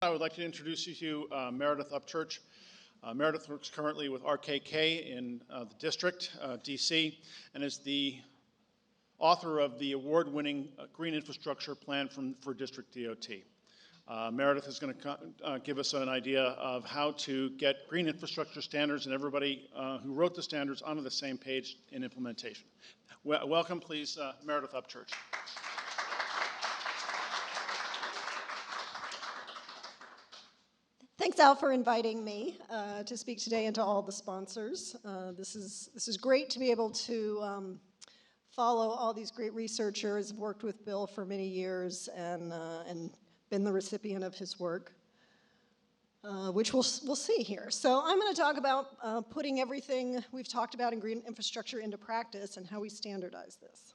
I would like to introduce you to Meredith Upchurch. Meredith works currently with RK&K in the district, DC, and is the author of the award-winning Green Infrastructure Plan for District DOT. Meredith is going to give us an idea of how to get green infrastructure standards and everybody who wrote the standards onto the same page in implementation. Welcome, please, Meredith Upchurch. Thanks, Al, for inviting me to speak today, and to all the sponsors. This is great to be able to follow all these great researchers. I've worked with Bill for many years and been the recipient of his work, which we'll see here. So I'm going to talk about putting everything we've talked about in green infrastructure into practice and how we standardize this,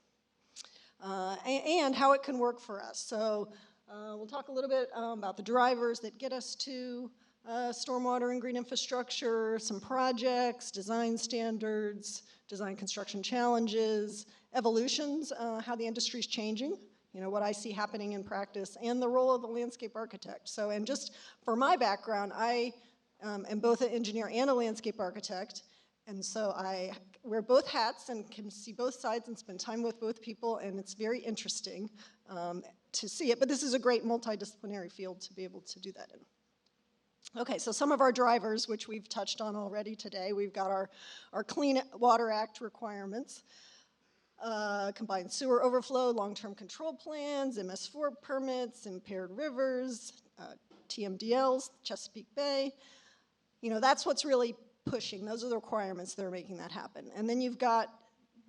and how it can work for us. So we'll talk a little bit about the drivers that get us to stormwater and green infrastructure, some projects, design standards, design construction challenges, evolutions, how the industry is changing, you know, what I see happening in practice, and the role of the landscape architect. So, and just for my background, I am both an engineer and a landscape architect, and so I wear both hats and can see both sides and spend time with both people, and it's very interesting to see it, but this is a great multidisciplinary field to be able to do that in. Okay, so some of our drivers, which we've touched on already today, we've got our Clean Water Act requirements, combined sewer overflow, long-term control plans, MS4 permits, impaired rivers, TMDLs, Chesapeake Bay. You know, that's what's really pushing. Those are the requirements that are making that happen. And then you've got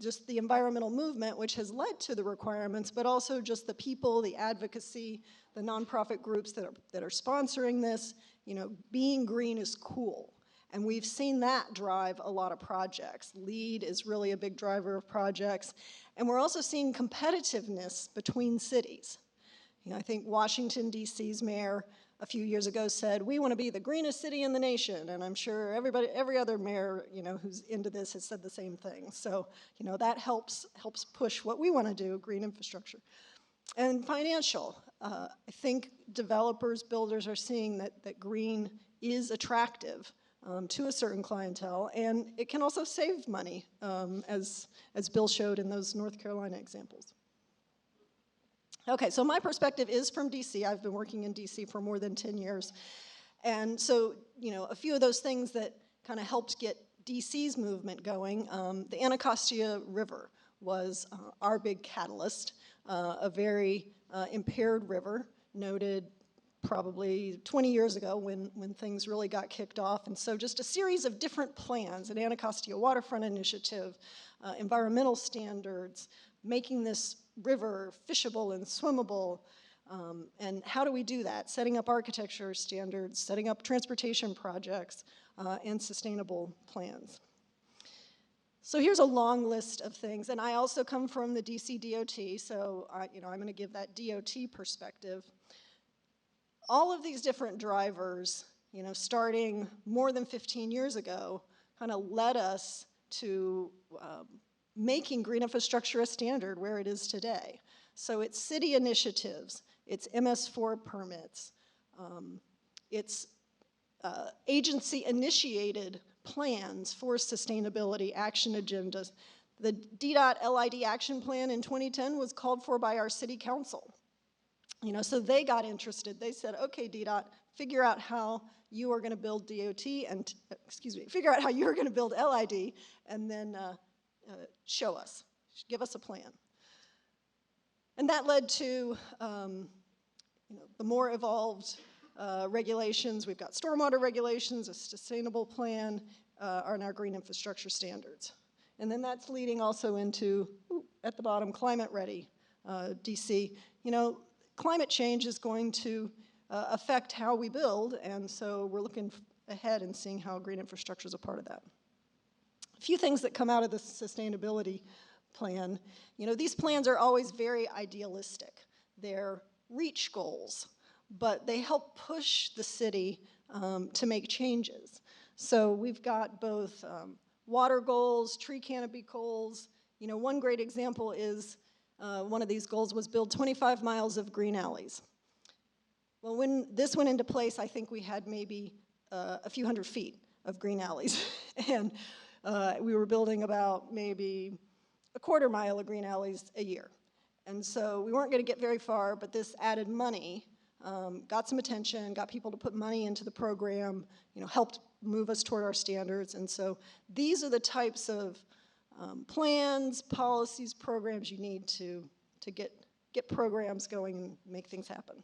just the environmental movement, which has led to the requirements, but also just the people, the advocacy, the nonprofit groups that are sponsoring this. You know, being green is cool. And we've seen that drive a lot of projects. LEED is really a big driver of projects. And we're also seeing competitiveness between cities. You know, I think Washington, D.C.'s mayor a few years ago said, we want to be the greenest city in the nation. And I'm sure every other mayor, you know, who's into this has said the same thing. So, you know, that helps push what we want to do, green infrastructure. And financial. I think developers, builders are seeing that green is attractive to a certain clientele, and it can also save money, as Bill showed in those North Carolina examples. Okay, so my perspective is from DC. I've been working in DC for more than 10 years. And so, you know, a few of those things that kind of helped get DC's movement going, the Anacostia River was our big catalyst, a very impaired river, noted probably 20 years ago when things really got kicked off. And so just a series of different plans, an Anacostia Waterfront Initiative, environmental standards, making this river fishable and swimmable, and how do we do that? Setting up architecture standards, setting up transportation projects, and sustainable plans. So here's a long list of things, and I also come from the DC DOT, so you know, I'm going to give that DOT perspective. All of these different drivers, you know, starting more than 15 years ago, kind of led us to making green infrastructure a standard where it is today. So it's city initiatives, it's MS4 permits, it's agency-initiated plans for sustainability action agendas. The DDOT LID action plan in 2010 was called for by our city council. You know, so they got interested. They said, okay, DDOT, figure out how you are going to build DOT and, figure out how you are going to build LID, and then show us, give us a plan. And that led to, you know, the more evolved regulations. We've got stormwater regulations, a sustainable plan, and our green infrastructure standards. And then that's leading also into, at the bottom, climate ready, DC. You know, climate change is going to affect how we build, and so we're looking ahead and seeing how green infrastructure is a part of that. A few things that come out of the sustainability plan. You know, these plans are always very idealistic. They're reach goals, but they help push the city to make changes. So we've got both water goals, tree canopy goals. You know, one great example is one of these goals was build 25 miles of green alleys. Well, when this went into place, I think we had maybe a few hundred feet of green alleys. And we were building about maybe a quarter mile of green alleys a year. And so we weren't going to get very far, but this added money got some attention, got people to put money into the program, helped move us toward our standards. And so these are the types of plans, policies, programs you need to get programs going and make things happen.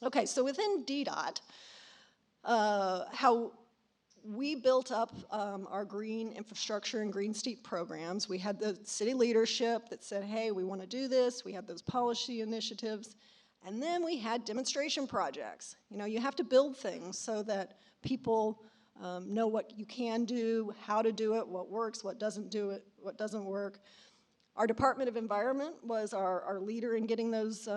Okay, so within DDOT, how we built up our green infrastructure and green steep programs. We had the city leadership that said, hey, we want to do this. We had those policy initiatives. And then we had demonstration projects. You have to build things so that people know what you can do, how to do it, what works, what doesn't do it, what doesn't work. Our Department of Environment was our leader in getting those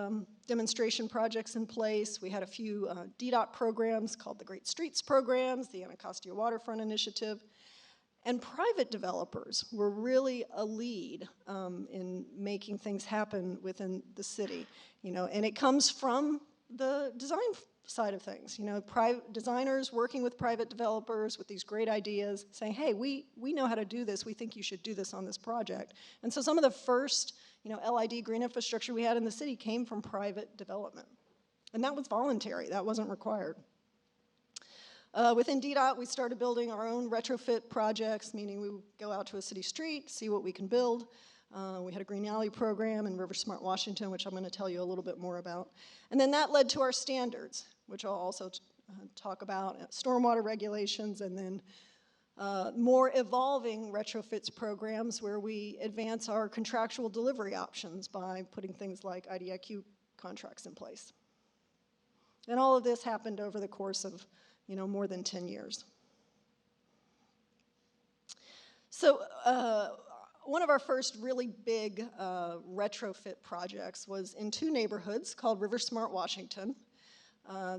demonstration projects in place. We had a few DDOT programs called the Great Streets Programs, the Anacostia Waterfront Initiative, and private developers were really a lead in making things happen within the city. And it comes from the design side of things. Private designers working with private developers with these great ideas, saying, hey, we know how to do this. We think you should do this on this project. And so some of the first, LID green infrastructure we had in the city came from private development. And that was voluntary. That wasn't required. Within DDOT, we started building our own retrofit projects, meaning we would go out to a city street, see what we can build. We had a green alley program in River Smart, Washington, which I'm going to tell you a little bit more about. And then that led to our standards, which I'll also talk about, stormwater regulations, and then more evolving retrofits programs where we advance our contractual delivery options by putting things like IDIQ contracts in place. And all of this happened over the course of more than 10 years. So one of our first really big retrofit projects was in two neighborhoods called River Smart, Washington.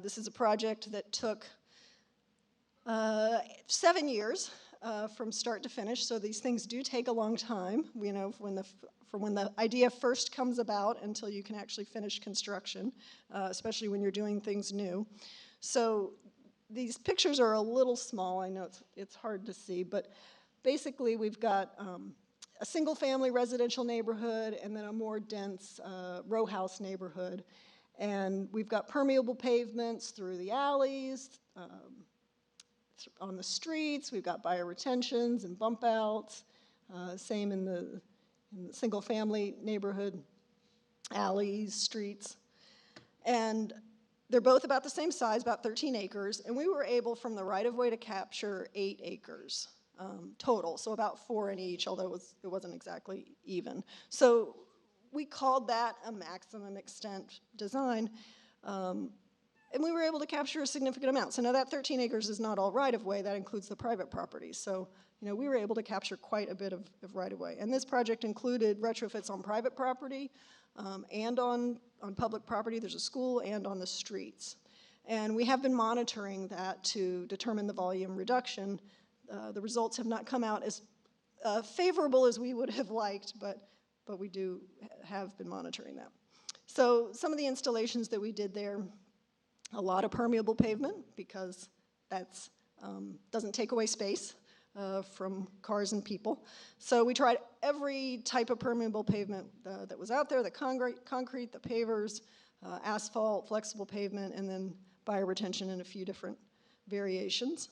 This is a project that took 7 years from start to finish, so these things do take a long time, from when the idea first comes about until you can actually finish construction, especially when you're doing things new. So these pictures are a little small. I know it's hard to see, but basically we've got a single-family residential neighborhood and then a more dense row house neighborhood. And we've got permeable pavements through the alleys, on the streets. We've got bioretentions and bump outs. Same in the single-family neighborhood, alleys, streets. And they're both about the same size, about 13 acres, and we were able from the right-of-way to capture 8 acres total, so about 4 in each, although it wasn't exactly even. So we called that a maximum extent design, and we were able to capture a significant amount. So now that 13 acres is not all right-of-way, that includes the private property. So we were able to capture quite a bit of right-of-way. And this project included retrofits on private property, and on public property. There's a school, and on the streets. And we have been monitoring that to determine the volume reduction. The results have not come out as favorable as we would have liked, but we have been monitoring that. So some of the installations that we did there, a lot of permeable pavement, because that doesn't take away space from cars and people. So we tried every type of permeable pavement that was out there, the concrete, the pavers, asphalt, flexible pavement, and then bioretention in a few different variations.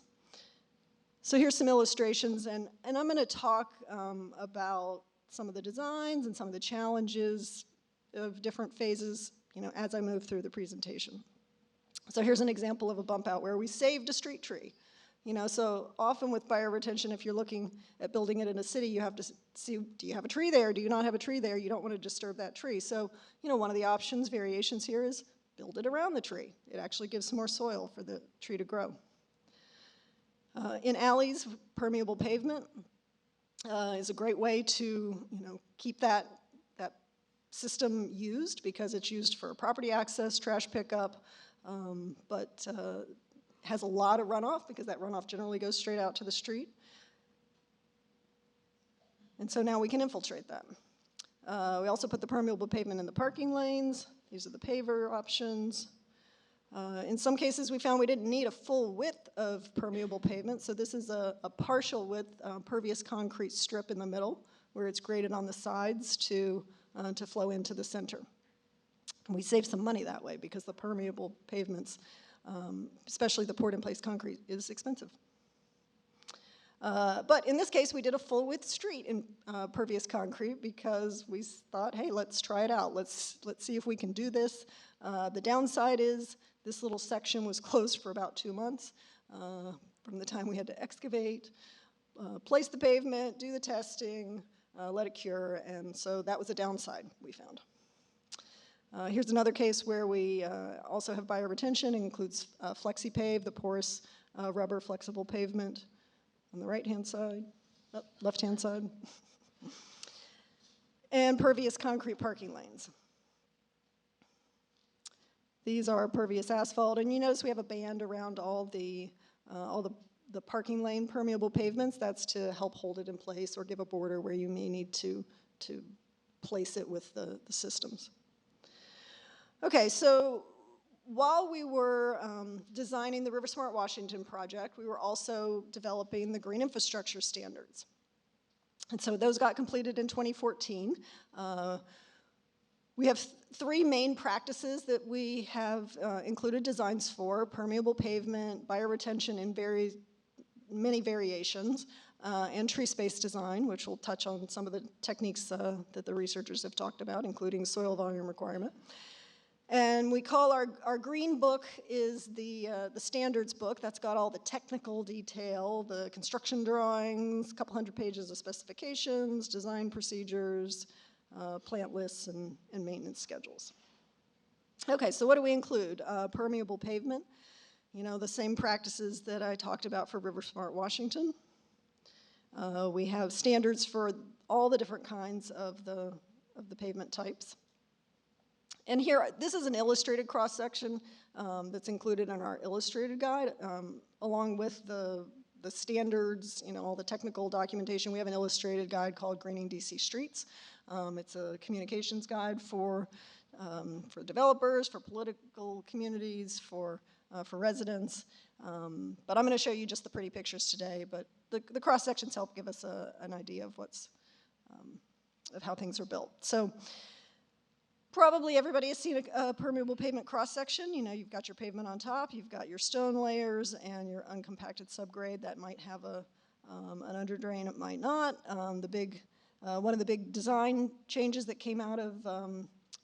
So here's some illustrations, and I'm going to talk about some of the designs and some of the challenges of different phases, as I move through the presentation. So here's an example of a bump out where we saved a street tree. So often with bioretention, if you're looking at building it in a city, you have to see, do you have a tree there? Do you not have a tree there? You don't want to disturb that tree. So, one of the options, variations here is build it around the tree. It actually gives some more soil for the tree to grow. In alleys, permeable pavement is a great way to, keep that system used because it's used for property access, trash pickup, but has a lot of runoff because that runoff generally goes straight out to the street. And so now we can infiltrate that. We also put the permeable pavement in the parking lanes. These are the paver options. In some cases, we found we didn't need a full width of permeable pavement, so this is a partial width pervious concrete strip in the middle, where it's graded on the sides to flow into the center. And we save some money that way because the permeable pavements, especially the poured-in-place concrete, is expensive. But in this case, we did a full-width street in pervious concrete because we thought, hey, let's try it out. Let's see if we can do this. The downside is this little section was closed for about 2 months from the time we had to excavate, place the pavement, do the testing, let it cure, and so that was a downside we found. Here's another case where we also have bioretention. It includes FlexiPave, the porous rubber flexible pavement on the right-hand side, left-hand side, and pervious concrete parking lanes. These are pervious asphalt, and you notice we have a band around all the parking lane permeable pavements. That's to help hold it in place or give a border where you may need to place it with the systems. Okay, so while we were designing the River Smart Washington project, we were also developing the green infrastructure standards. And so those got completed in 2014. We have 3 main practices that we have included designs for: permeable pavement, bioretention in many variations, and tree space design, which will touch on some of the techniques that the researchers have talked about, including soil volume requirement. And we call our green book is the standards book. That's got all the technical detail, the construction drawings, a couple hundred pages of specifications, design procedures, plant lists, and maintenance schedules. Okay, so what do we include? Permeable pavement, you know, the same practices that I talked about for River Smart Washington. We have standards for all the different kinds of the pavement types. And here, this is an illustrated cross-section that's included in our illustrated guide, along with the standards, you know, all the technical documentation. We have an illustrated guide called Greening DC Streets. It's a communications guide for developers, for political communities, for residents. But I'm going to show you just the pretty pictures today. But the cross-sections help give us an idea of of how things are built. So probably everybody has seen a permeable pavement cross-section. You know, you've got your pavement on top, you've got your stone layers, and your uncompacted subgrade that might have an underdrain, it might not. One of the big design changes that came out of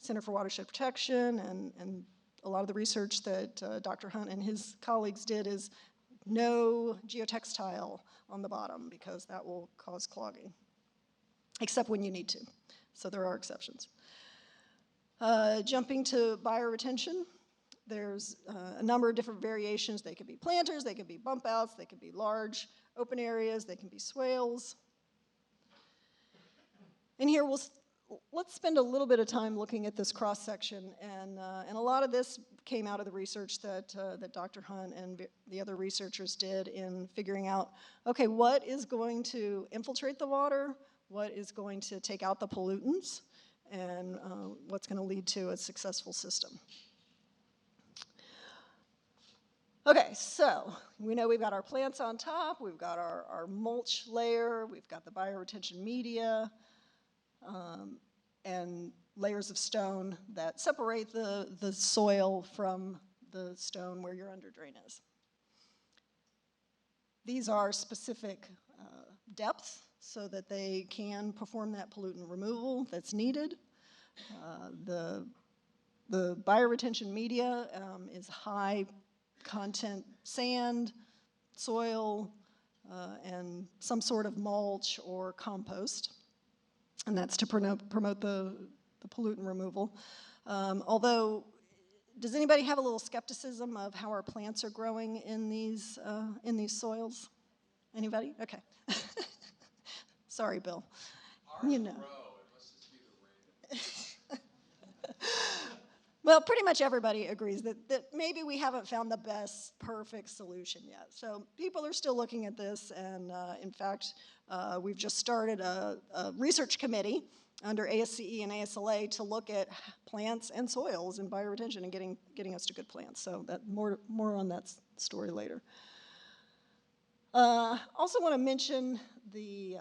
Center for Watershed Protection and a lot of the research that Dr. Hunt and his colleagues did is no geotextile on the bottom because that will cause clogging, except when you need to. So there are exceptions. Jumping to bioretention, there's a number of different variations. They could be planters, they could be bump outs, they could be large open areas, they can be swales. And here, let's spend a little bit of time looking at this cross-section, and a lot of this came out of the research that Dr. Hunt and the other researchers did in figuring out, okay, what is going to infiltrate the water, what is going to take out the pollutants, and what's going to lead to a successful system. Okay, so we know we've got our plants on top, we've got our mulch layer, we've got the bioretention media, and layers of stone that separate the soil from the stone where your underdrain is. These are specific depths so that they can perform that pollutant removal that's needed. The bioretention media is high content sand, soil, and some sort of mulch or compost. And that's to promote the pollutant removal. Although, does anybody have a little skepticism of how our plants are growing in these soils? Anybody? Okay. Sorry, Bill. You know. Well, pretty much everybody agrees that maybe we haven't found the best, perfect solution yet. So people are still looking at this, and in fact, we've just started a research committee under ASCE and ASLA to look at plants and soils and bioretention and getting us to good plants. So that more on that story later. Also want to mention the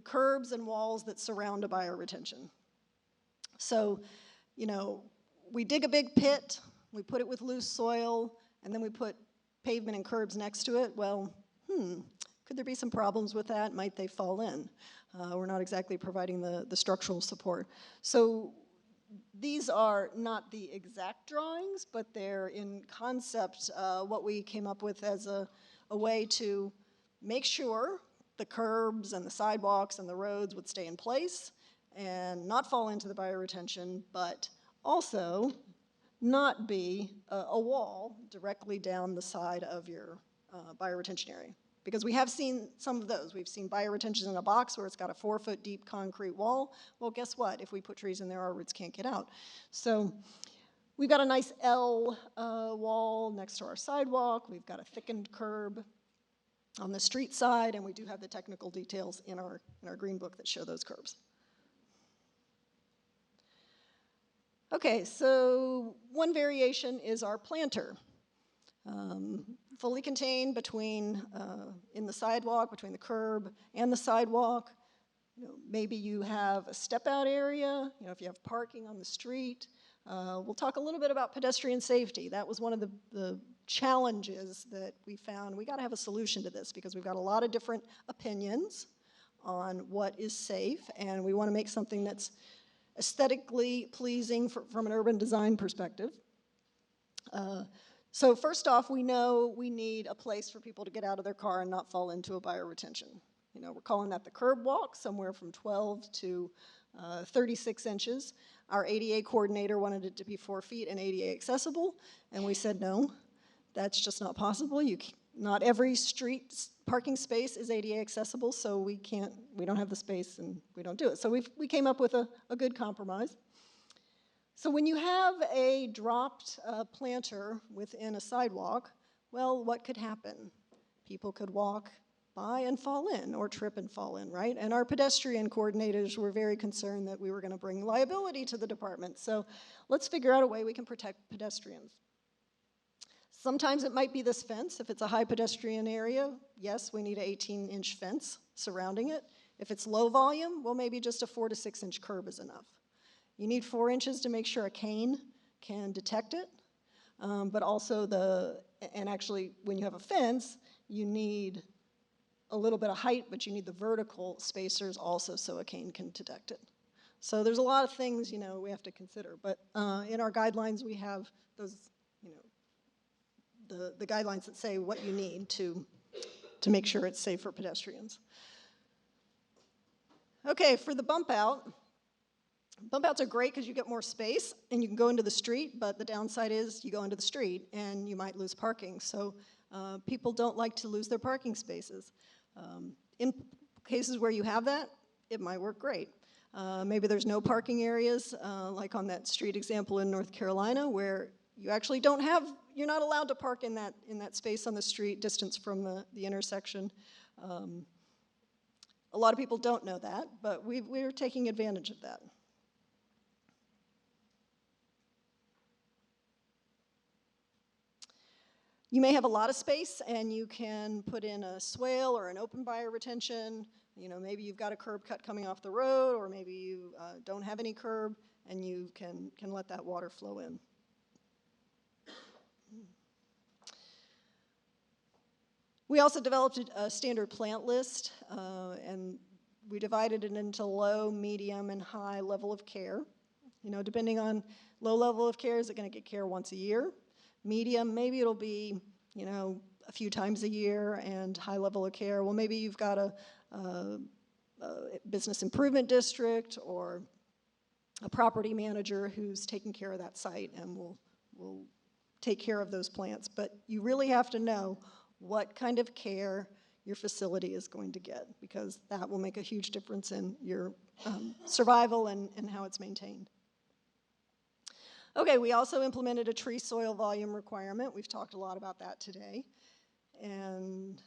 curbs and walls that surround a bioretention. So, you know, we dig a big pit, we put it with loose soil, and then we put pavement and curbs next to it. Well, could there be some problems with that? Might they fall in? We're not exactly providing the structural support. So these are not the exact drawings, but they're in concept what we came up with as a way to make sure the curbs and the sidewalks and the roads would stay in place and not fall into the bioretention, but also not be a wall directly down the side of your bioretention area. Because we have seen some of those. We've seen bioretention in a box where it's got a 4-foot deep concrete wall. Well, guess what? If we put trees in there, our roots can't get out. So we've got a nice L wall next to our sidewalk. We've got a thickened curb on the street side, and we do have the technical details in our green book that show those curbs. Okay, so one variation is our planter. Fully contained between, in the sidewalk, between the curb and the sidewalk. You know, maybe you have a step-out area, you know, if you have parking on the street. We'll talk a little bit about pedestrian safety. That was one of the challenges that we found. We gotta have a solution to this because we've got a lot of different opinions on what is safe, and we wanna make something that's aesthetically pleasing from an urban design perspective. So first off, we know we need a place for people to get out of their car and not fall into a bioretention. You know, we're calling that the curb walk, somewhere from 12 to 36 inches. Our ADA coordinator wanted it to be 4 feet and ADA accessible, and we said no, that's just not possible. Not every street parking space is ADA accessible, so we don't have the space and we don't do it. So we came up with a good compromise. So when you have a dropped planter within a sidewalk, well, what could happen? People could walk by and fall in, or trip and fall in, right? And our pedestrian coordinators were very concerned that we were going to bring liability to the department. So let's figure out a way we can protect pedestrians. Sometimes it might be this fence. If it's a high pedestrian area, yes, we need an 18-inch fence surrounding it. If it's low volume, well, maybe just a 4 to 6-inch curb is enough. You need 4 inches to make sure a cane can detect it, but also and actually when you have a fence, you need a little bit of height, but you need the vertical spacers also so a cane can detect it. So there's a lot of things, you know, we have to consider, but in our guidelines we have those, you know, the guidelines that say what you need to make sure it's safe for pedestrians. Okay, for the bump out. Bump outs are great because you get more space and you can go into the street, but the downside is you go into the street and you might lose parking. So people don't like to lose their parking spaces. In cases where you have that, it might work great. Maybe there's no parking areas, like on that street example in North Carolina, where you actually you're not allowed to park in that space on the street, distance from the intersection. A lot of people don't know that, but we're taking advantage of that. You may have a lot of space and you can put in a swale or an open bioretention. You know, maybe you've got a curb cut coming off the road, or maybe you don't have any curb and you can let that water flow in. We also developed a standard plant list and we divided it into low, medium, and high level of care. You know, depending on low level of care, is it going to get care once a year? Medium, maybe it'll be, you know, a few times a year, and high level of care, well, maybe you've got a business improvement district or a property manager who's taking care of that site and will take care of those plants. But you really have to know what kind of care your facility is going to get, because that will make a huge difference in your survival and how it's maintained. Okay, we also implemented a tree soil volume requirement. We've talked a lot about that today. And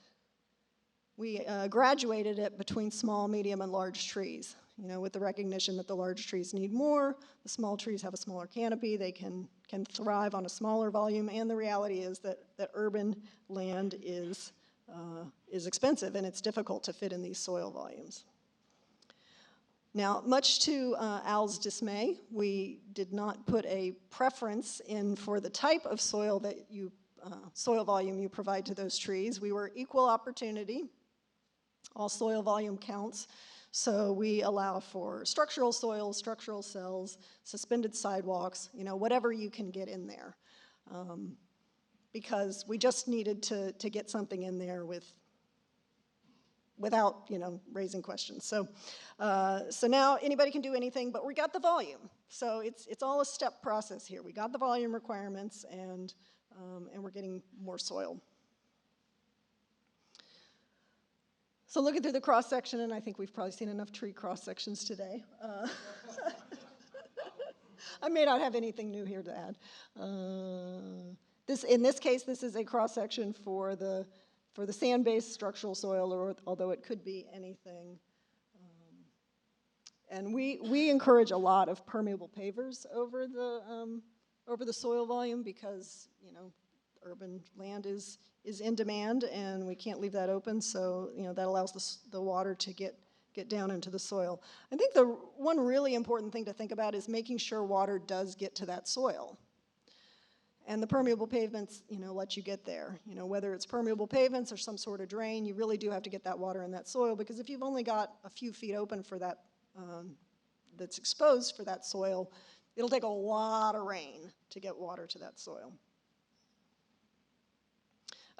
we graduated it between small, medium, and large trees, you know, with the recognition that the large trees need more, the small trees have a smaller canopy, they can thrive on a smaller volume, and the reality is that urban land is expensive and it's difficult to fit in these soil volumes. Now, much to Al's dismay, we did not put a preference in for the type of soil that soil volume you provide to those trees. We were equal opportunity. All soil volume counts. So we allow for structural soils, structural cells, suspended sidewalks, you know, whatever you can get in there. Because we just needed to get something in there without, you know, raising questions. So now anybody can do anything, but we got the volume. So it's all a step process here. We got the volume requirements, and we're getting more soil. So looking through the cross-section, and I think we've probably seen enough tree cross-sections today. I may not have anything new here to add. In this case, this is a cross-section for the sand-based structural soil, or although it could be anything. And we encourage a lot of permeable pavers over the soil volume because, you know, urban land is in demand, and we can't leave that open, so, you know, that allows the water to get down into the soil. I think the one really important thing to think about is making sure water does get to that soil. And the permeable pavements, you know, let you get there. You know, whether it's permeable pavements or some sort of drain, you really do have to get that water in that soil, because if you've only got a few feet open for that, that's exposed for that soil, it'll take a lot of rain to get water to that soil.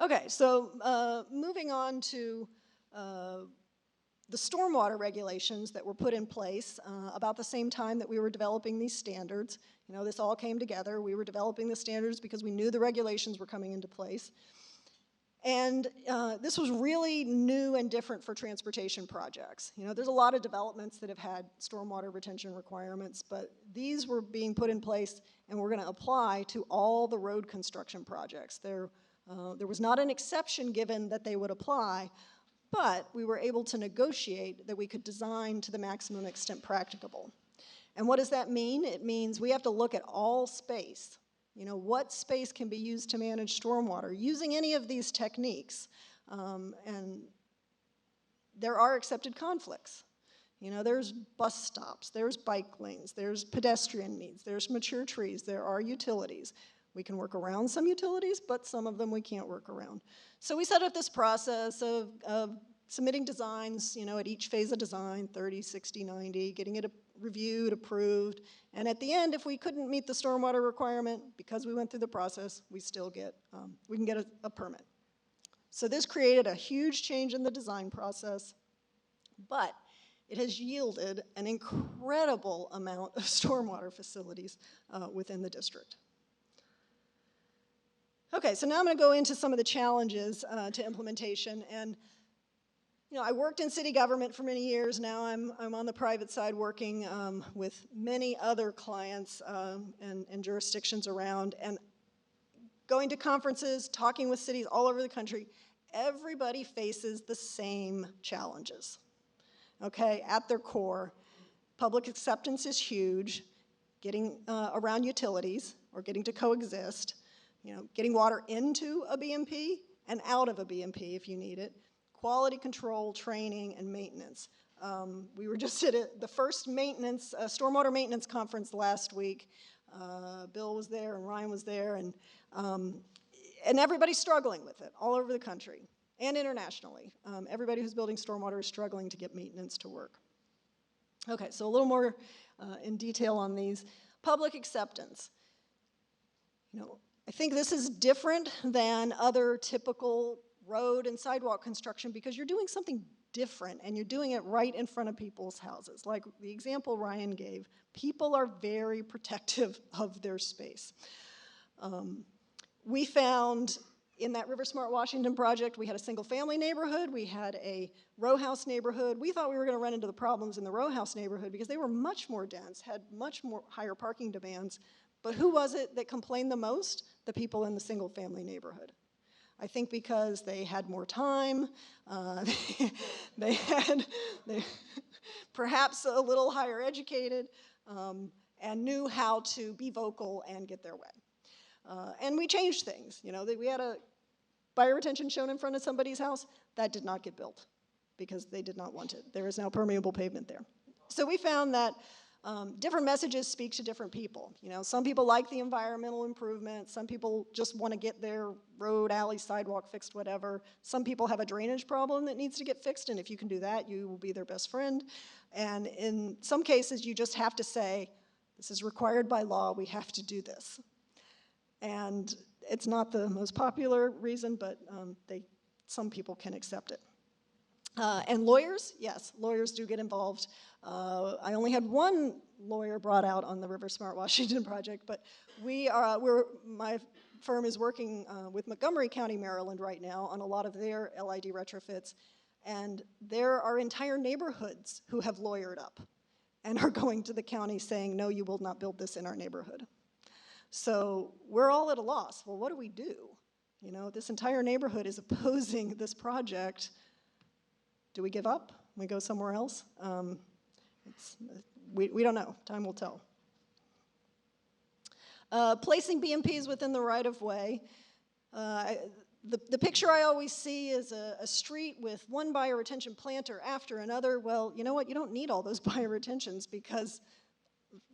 Okay, so moving on to the stormwater regulations that were put in place about the same time that we were developing these standards. You know, this all came together. We were developing the standards because we knew the regulations were coming into place. And this was really new and different for transportation projects. You know, there's a lot of developments that have had stormwater retention requirements, but these were being put in place and were going to apply to all the road construction projects. There was not an exception given that they would apply, but we were able to negotiate that we could design to the maximum extent practicable. And what does that mean? It means we have to look at all space. You know, what space can be used to manage stormwater using any of these techniques? And there are accepted conflicts. You know, there's bus stops, there's bike lanes, there's pedestrian needs, there's mature trees, there are utilities. We can work around some utilities, but some of them we can't work around. So we set up this process of submitting designs, you know, at each phase of design, 30, 60, 90, getting it reviewed, approved, and at the end, if we couldn't meet the stormwater requirement, because we went through the process, we still get, we can get a permit. So this created a huge change in the design process, but it has yielded an incredible amount of stormwater facilities within the district. Okay, so now I'm going to go into some of the challenges to implementation. And you know, I worked in city government for many years. Now I'm on the private side working with many other clients and jurisdictions around, and going to conferences, talking with cities all over the country. Everybody faces the same challenges. Okay, at their core, public acceptance is huge. Getting around utilities or getting to coexist. You know, getting water into a BMP and out of a BMP if you need it. Quality control, training, and maintenance. We were just at the first stormwater maintenance conference last week. Bill was there and Ryan was there, and everybody's struggling with it all over the country and internationally. Everybody who's building stormwater is struggling to get maintenance to work. Okay, so a little more in detail on these. Public acceptance. You know, I think this is different than other typical road and sidewalk construction because you're doing something different and you're doing it right in front of people's houses. Like the example Ryan gave, people are very protective of their space. We found in that River Smart Washington project, we had a single family neighborhood, we had a row house neighborhood. We thought we were going to run into the problems in the row house neighborhood because they were much more dense, had much more higher parking demands. But who was it that complained the most? The people in the single family neighborhood. I think because they had more time, they perhaps a little higher educated, and knew how to be vocal and get their way. And we changed things. You know, we had a bioretention shown in front of somebody's house. That did not get built because they did not want it. There is now permeable pavement there. So we found that different messages speak to different people. You know, some people like the environmental improvement. Some people just want to get their road, alley, sidewalk fixed, whatever. Some people have a drainage problem that needs to get fixed, and if you can do that, you will be their best friend. And in some cases, you just have to say, this is required by law, we have to do this. And it's not the most popular reason, but some people can accept it. And lawyers, yes, lawyers do get involved. I only had one lawyer brought out on the River Smart Washington project, but my firm is working with Montgomery County, Maryland right now on a lot of their LID retrofits, and there are entire neighborhoods who have lawyered up and are going to the county saying, no, you will not build this in our neighborhood. So we're all at a loss. Well, what do we do? You know, this entire neighborhood is opposing this project. Do we give up? We go somewhere else? We don't know. Time will tell. Placing BMPs within the right-of-way. The picture I always see is a street with one bioretention planter after another. Well, you know what? You don't need all those bioretentions because,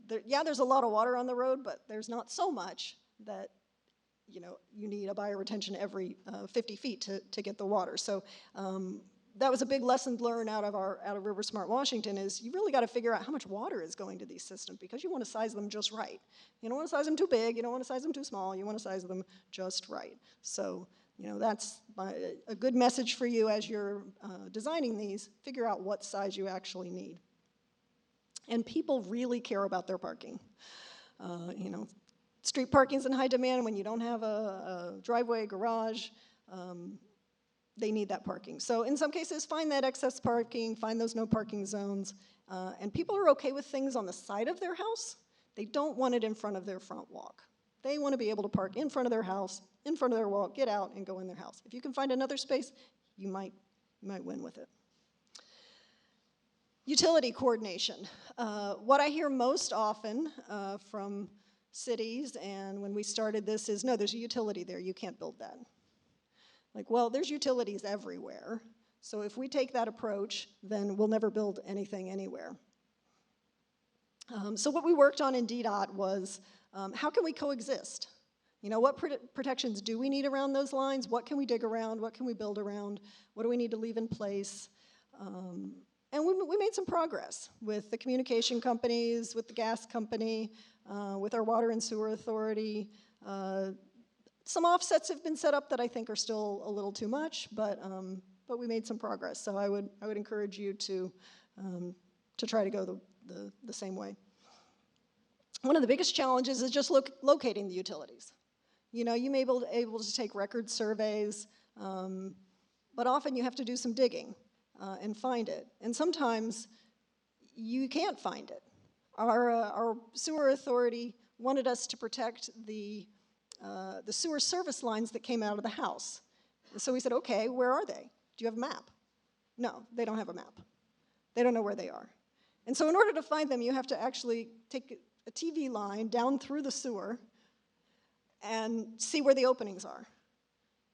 there's a lot of water on the road, but there's not so much that you need a bioretention every 50 feet to get the water. So that was a big lesson learned out of River Smart Washington is you really got to figure out how much water is going to these systems because you want to size them just right. You don't want to size them too big, you don't want to size them too small, you want to size them just right. So, that's a good message for you as you're designing these, figure out what size you actually need. And people really care about their parking. Street parking's in high demand when you don't have a driveway, garage. They need that parking. So in some cases, find that excess parking, find those no parking zones. And people are okay with things on the side of their house. They don't want it in front of their front walk. They want to be able to park in front of their house, in front of their walk, get out and go in their house. If you can find another space, you might win with it. Utility coordination. What I hear most often from cities and when we started this is, no, there's a utility there, you can't build that. Like, well, there's utilities everywhere, so if we take that approach, then we'll never build anything anywhere. So what we worked on in DDOT was, how can we coexist? What protections do we need around those lines? What can we dig around? What can we build around? What do we need to leave in place? And we made some progress with the communication companies, with the gas company, with our water and sewer authority. Some offsets have been set up that I think are still a little too much, but we made some progress. So I would encourage you to try to go the same way. One of the biggest challenges is just locating the utilities. You may be able to take record surveys, but often you have to do some digging and find it. And sometimes you can't find it. Our sewer authority wanted us to protect the sewer service lines that came out of the house. So we said, okay, where are they? Do you have a map? No, they don't have a map. They don't know where they are. And so in order to find them, you have to actually take a TV line down through the sewer and see where the openings are.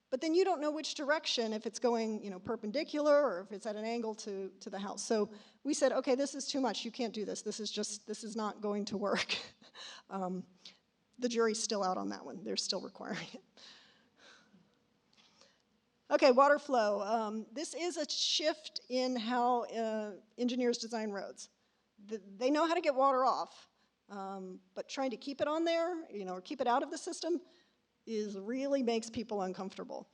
But then you don't know which direction, if it's going perpendicular or if it's at an angle to the house. So we said, okay, this is too much. You can't do this. This is not going to work. The jury's still out on that one. They're still requiring it. Okay, water flow. This is a shift in how engineers design roads. They know how to get water off, but trying to keep it on there, or keep it out of the system, really makes people uncomfortable.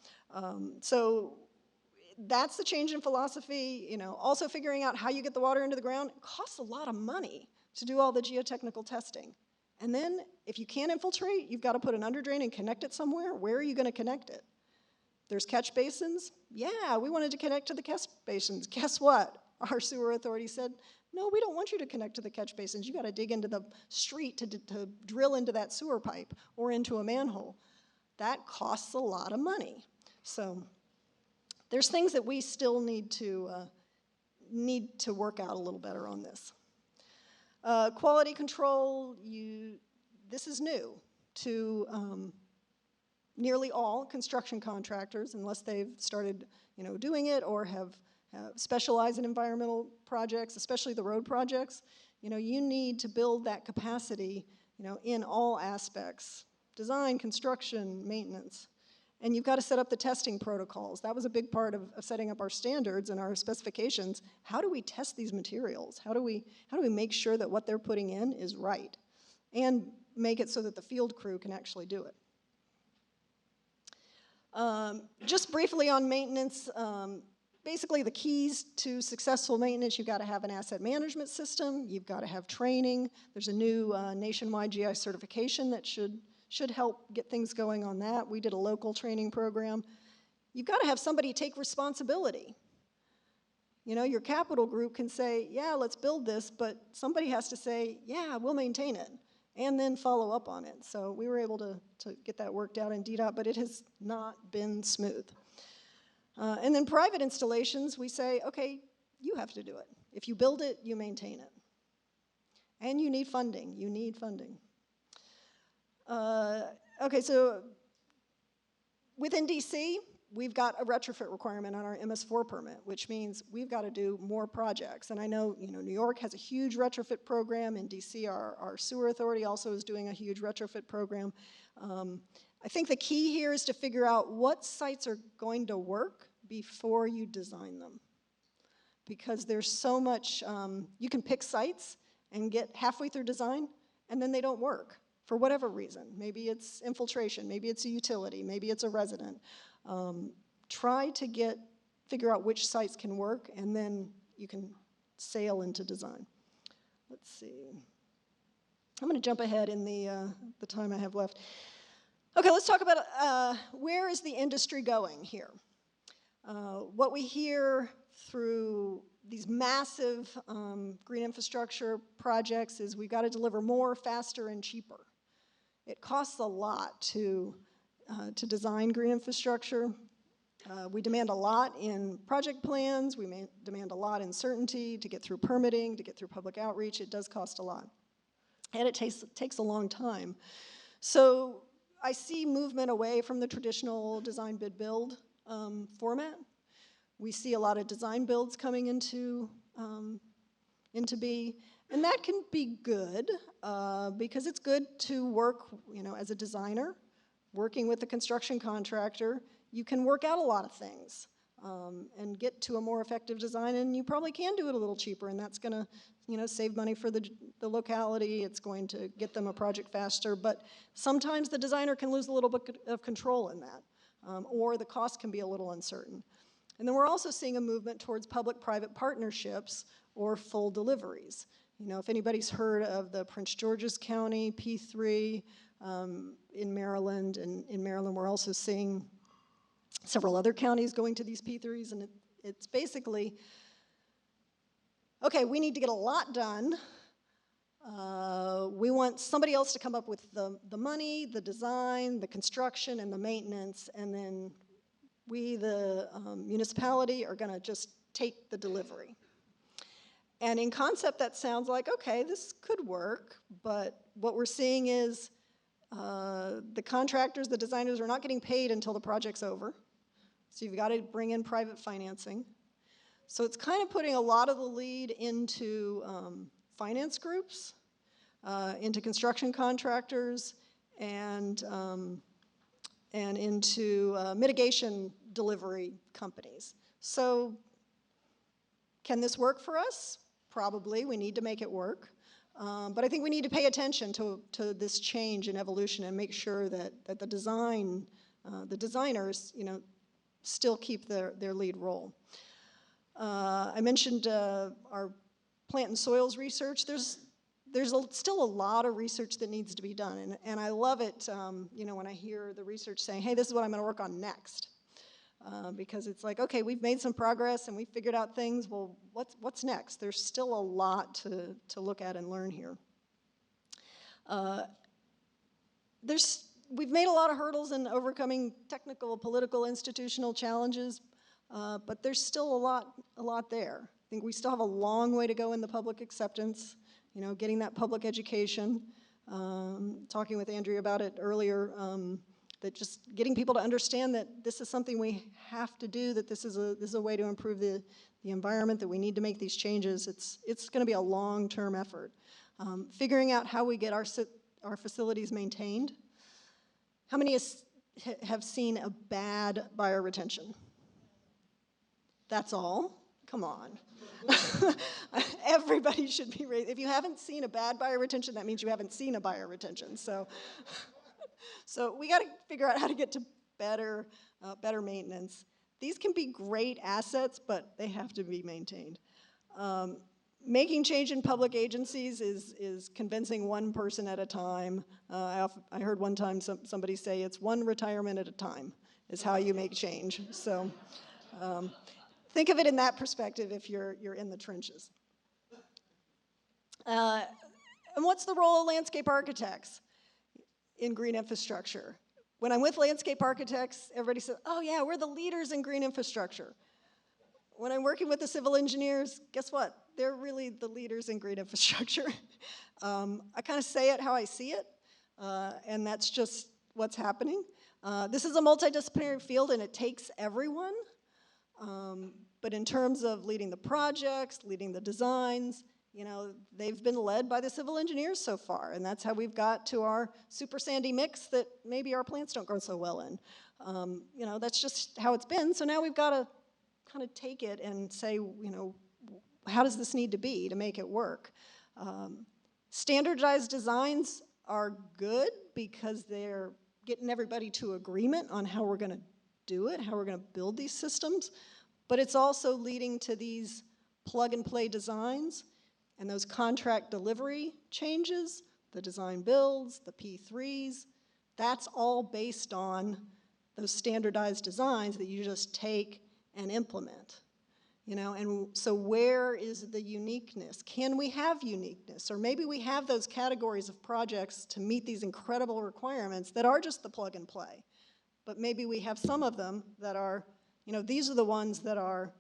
So that's the change in philosophy. Also figuring out how you get the water into the ground. It costs a lot of money to do all the geotechnical testing. And then if you can't infiltrate, you've got to put an underdrain and connect it somewhere. Where are you going to connect it? There's catch basins. Yeah, we wanted to connect to the catch basins. Guess what? Our sewer authority said, no, we don't want you to connect to the catch basins. You got to dig into the street to drill into that sewer pipe or into a manhole. That costs a lot of money. So there's things that we still need to work out a little better on this. Quality control, this is new to nearly all construction contractors, unless they've started doing it or have specialized in environmental projects, especially the road projects. You need to build that capacity in all aspects: design, construction, maintenance. And you've got to set up the testing protocols. That was a big part of setting up our standards and our specifications. How do we test these materials? How do we make sure that what they're putting in is right? And make it so that the field crew can actually do it. Just briefly on maintenance, basically the keys to successful maintenance: you've got to have an asset management system, you've got to have training. There's a new nationwide GI certification that should help get things going on that. We did a local training program. You've got to have somebody take responsibility. Your capital group can say, yeah, let's build this, but somebody has to say, yeah, we'll maintain it, and then follow up on it. So we were able to get that worked out in DDOT, but it has not been smooth. And then private installations, we say, okay, you have to do it. If you build it, you maintain it. And you need funding. You need funding. Okay, so within DC, we've got a retrofit requirement on our MS4 permit, which means we've got to do more projects. And I know, New York has a huge retrofit program. In DC, our sewer authority also is doing a huge retrofit program. I think the key here is to figure out what sites are going to work before you design them. Because there's so much, you can pick sites and get halfway through design, and then they don't work. For whatever reason. Maybe it's infiltration, maybe it's a utility, maybe it's a resident. Try to figure out which sites can work, and then you can sail into design. Let's see. I'm going to jump ahead in the time I have left. Okay, let's talk about where is the industry going here. What we hear through these massive green infrastructure projects is we've got to deliver more, faster, and cheaper. It costs a lot to design green infrastructure. We demand a lot in project plans. We demand a lot in certainty to get through permitting, to get through public outreach. It does cost a lot. And it takes a long time. So I see movement away from the traditional design bid build format. We see a lot of design builds coming into be, and that can be good because it's good to work, as a designer, working with the construction contractor. You can work out a lot of things and get to a more effective design, and you probably can do it a little cheaper, and that's going to, save money for the locality. It's going to get them a project faster, but sometimes the designer can lose a little bit of control in that, or the cost can be a little uncertain. And then we're also seeing a movement towards public-private partnerships or full deliveries. If anybody's heard of the Prince George's County P3 in Maryland, and in Maryland we're also seeing several other counties going to these P3s, and it's basically, okay, we need to get a lot done. We want somebody else to come up with the money, the design, the construction, and the maintenance, and then we, the municipality, are going to just take the delivery. And in concept, that sounds like, okay, this could work, but what we're seeing is the contractors, the designers are not getting paid until the project's over. So you've got to bring in private financing. So it's kind of putting a lot of the lead into finance groups, into construction contractors, and into mitigation delivery companies. So can this work for us? Probably. We need to make it work. But I think we need to pay attention to this change and evolution and make sure that the designers, still keep their lead role. I mentioned our plant and soils research. There's still a lot of research that needs to be done, and I love it. When I hear the research saying, "Hey, this is what I'm going to work on next," because it's like, okay, we've made some progress and we figured out things. Well, what's next? There's still a lot to look at and learn here. we've made a lot of hurdles in overcoming technical, political, institutional challenges, but there's still a lot there. I think we still have a long way to go in the public acceptance, getting that public education. Talking with Andrea about it earlier, that just getting people to understand that this is something we have to do, that this is a way to improve the environment, that we need to make these changes. It's going to be a long-term effort. Figuring out how we get our facilities maintained. How many have seen a bad bioretention? That's all? Come on. Everybody should be raised. If you haven't seen a bad bioretention, that means you haven't seen a bioretention. So we got to figure out how to get to better maintenance. These can be great assets, but they have to be maintained. Making change in public agencies is convincing one person at a time. I heard one time somebody say it's one retirement at a time is how you make change. So. Think of it in that perspective if you're in the trenches. And what's the role of landscape architects in green infrastructure? When I'm with landscape architects, everybody says, oh yeah, we're the leaders in green infrastructure. When I'm working with the civil engineers, guess what? They're really the leaders in green infrastructure. I kind of say it how I see it, and that's just what's happening. This is a multidisciplinary field, and it takes everyone. But in terms of leading the projects, leading the designs, they've been led by the civil engineers so far, and that's how we've got to our super sandy mix that maybe our plants don't grow so well in. That's just how it's been, so now we've got to kind of take it and say, how does this need to be to make it work? Standardized designs are good because they're getting everybody to agreement on how we're going to do it, how we're going to build these systems, but it's also leading to these plug-and-play designs and those contract delivery changes, the design builds, the P3s. That's all based on those standardized designs that you just take and implement. And so where is the uniqueness? Can we have uniqueness? Or maybe we have those categories of projects to meet these incredible requirements that are just the plug and play. But maybe we have some of them that are, these are the ones that are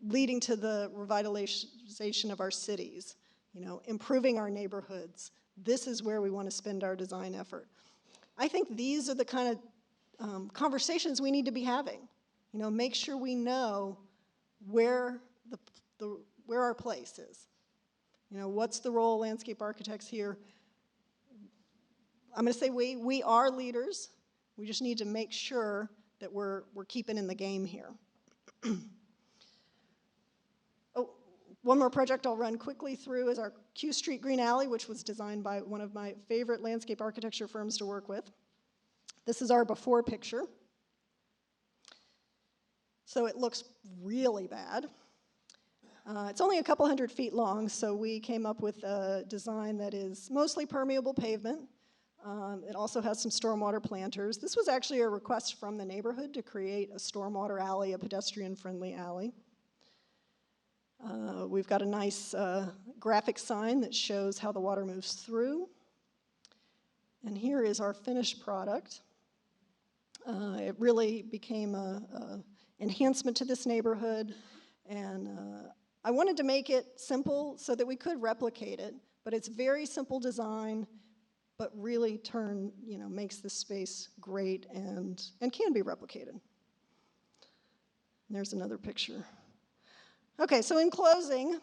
leading to the revitalization of our cities, improving our neighborhoods. This is where we want to spend our design effort. I think these are the kind of conversations we need to be having. Make sure we know where our place is. What's the role of landscape architects here? I'm going to say we are leaders. We just need to make sure that we're keeping in the game here. Oh, one more project I'll run quickly through is our Q Street Green Alley, which was designed by one of my favorite landscape architecture firms to work with. This is our before picture. So it looks really bad. It's only a couple 100 feet long, so we came up with a design that is mostly permeable pavement. It also has some stormwater planters. This was actually a request from the neighborhood to create a stormwater alley, a pedestrian-friendly alley. We've got a nice graphic sign that shows how the water moves through. And here is our finished product. It really became an enhancement to this neighborhood, and I wanted to make it simple so that we could replicate it, but it's very simple design, but really makes this space great and can be replicated. And there's another picture. Okay, so in closing,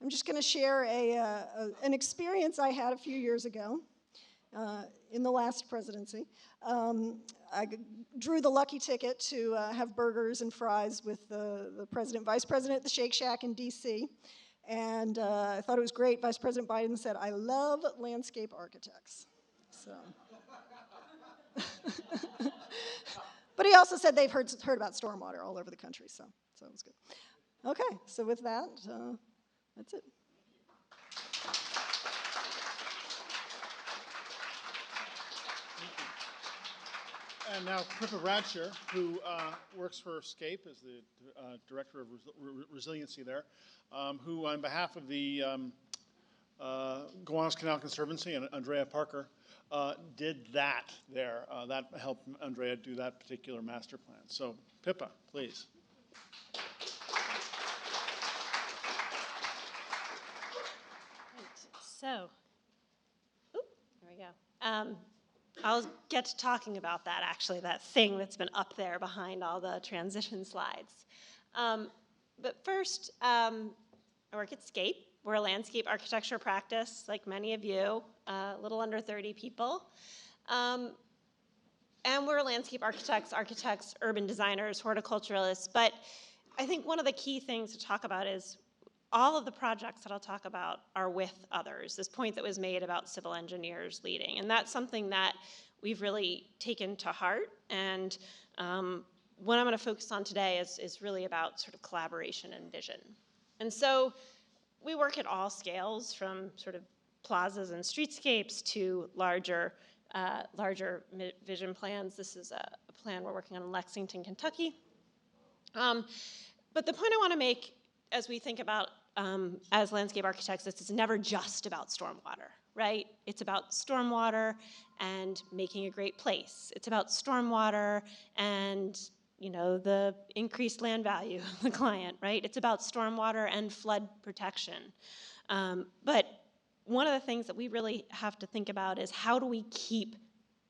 I'm just going to share an experience I had a few years ago in the last presidency. I drew the lucky ticket to have burgers and fries with the president, vice president at the Shake Shack in DC. And I thought it was great. Vice President Biden said, "I love landscape architects." So. But he also said they've heard about stormwater all over the country, so it was good. Okay, so with that, that's it. And now Pippa Brashear, who works for Scape as the Director of Resiliency there, who on behalf of the Gowanus Canal Conservancy and Andrea Parker did that there. That helped Andrea do that particular master plan. So Pippa, please. So, there we go. I'll get to talking about that, actually, that thing that's been up there behind all the transition slides. But first, I work at Scape. We're a landscape architecture practice, like many of you, a little under 30 people. And we're landscape architects, urban designers, horticulturalists. But I think one of the key things to talk about is all of the projects that I'll talk about are with others, this point that was made about civil engineers leading. And that's something that we've really taken to heart. And what I'm going to focus on today is really about sort of collaboration and vision. And so we work at all scales, from sort of plazas and streetscapes to larger vision plans. This is a plan we're working on in Lexington, Kentucky. But the point I want to make as we think about as landscape architects, this is never just about stormwater, right? It's about stormwater and making a great place. It's about stormwater and, you know, the increased land value of the client, right? It's about stormwater and flood protection. But one of the things that we really have to think about is how do we keep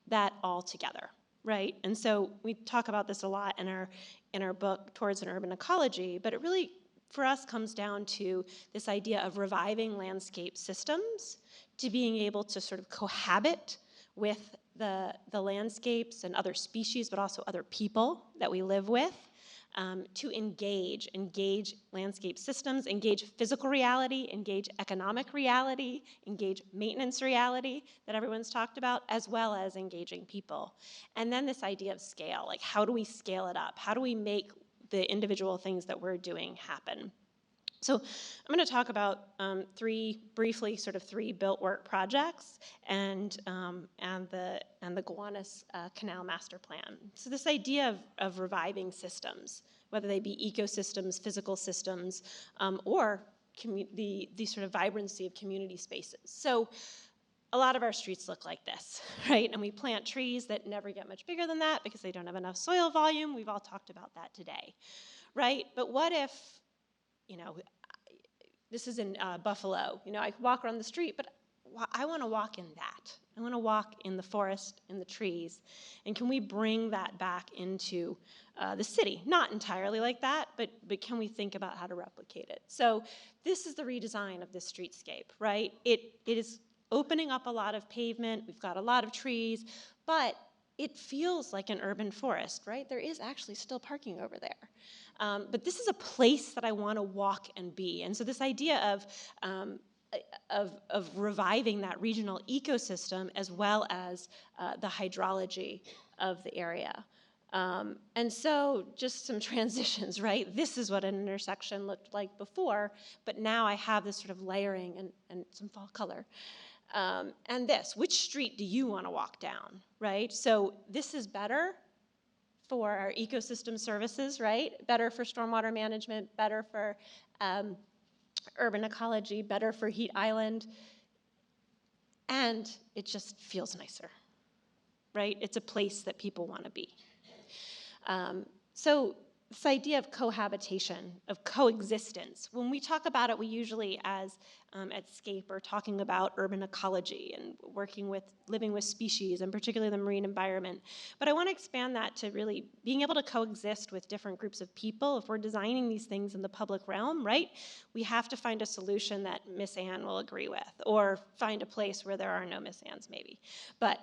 that all together, right? And so we talk about this a lot in our book, Towards an Urban Ecology, but it really, for us, comes down to this idea of reviving landscape systems, to being able to sort of cohabit with the landscapes and other species, but also other people that we live with, to engage landscape systems, engage physical reality, engage economic reality, engage maintenance reality that everyone's talked about, as well as engaging people. And then this idea of scale, like how do we scale it up? How do we make the individual things that we're doing happen? So I'm going to talk about three built work projects and the Gowanus Canal Master Plan. So this idea of reviving systems, whether they be ecosystems, physical systems, or the sort of vibrancy of community spaces. So a lot of our streets look like this, right? And we plant trees that never get much bigger than that because they don't have enough soil volume. We've all talked about that today, right? But what if, you know, this is in Buffalo. You know, I walk around the street, but I want to walk in that. I want to walk in the forest, in the trees. And can we bring that back into the city? Not entirely like that, but can we think about how to replicate it? So this is the redesign of this streetscape, right? It is opening up a lot of pavement. We've got a lot of trees, but it feels like an urban forest, right? There is actually still parking over there. But this is a place that I want to walk and be. And so this idea of reviving that regional ecosystem as well as the hydrology of the area. And so just some transitions, right? This is what an intersection looked like before, but now I have this sort of layering and some fall color. And this, which street do you want to walk down, right? So this is better for our ecosystem services, right? Better for stormwater management, better for urban ecology, better for heat island, and it just feels nicer, right? It's a place that people want to be. So this idea of cohabitation, of coexistence, when we talk about it, we usually, as at Scape, are talking about urban ecology and living with species, and particularly the marine environment. But I want to expand that to really being able to coexist with different groups of people. If we're designing these things in the public realm, right, we have to find a solution that Miss Ann will agree with, or find a place where there are no Miss Anns, maybe. But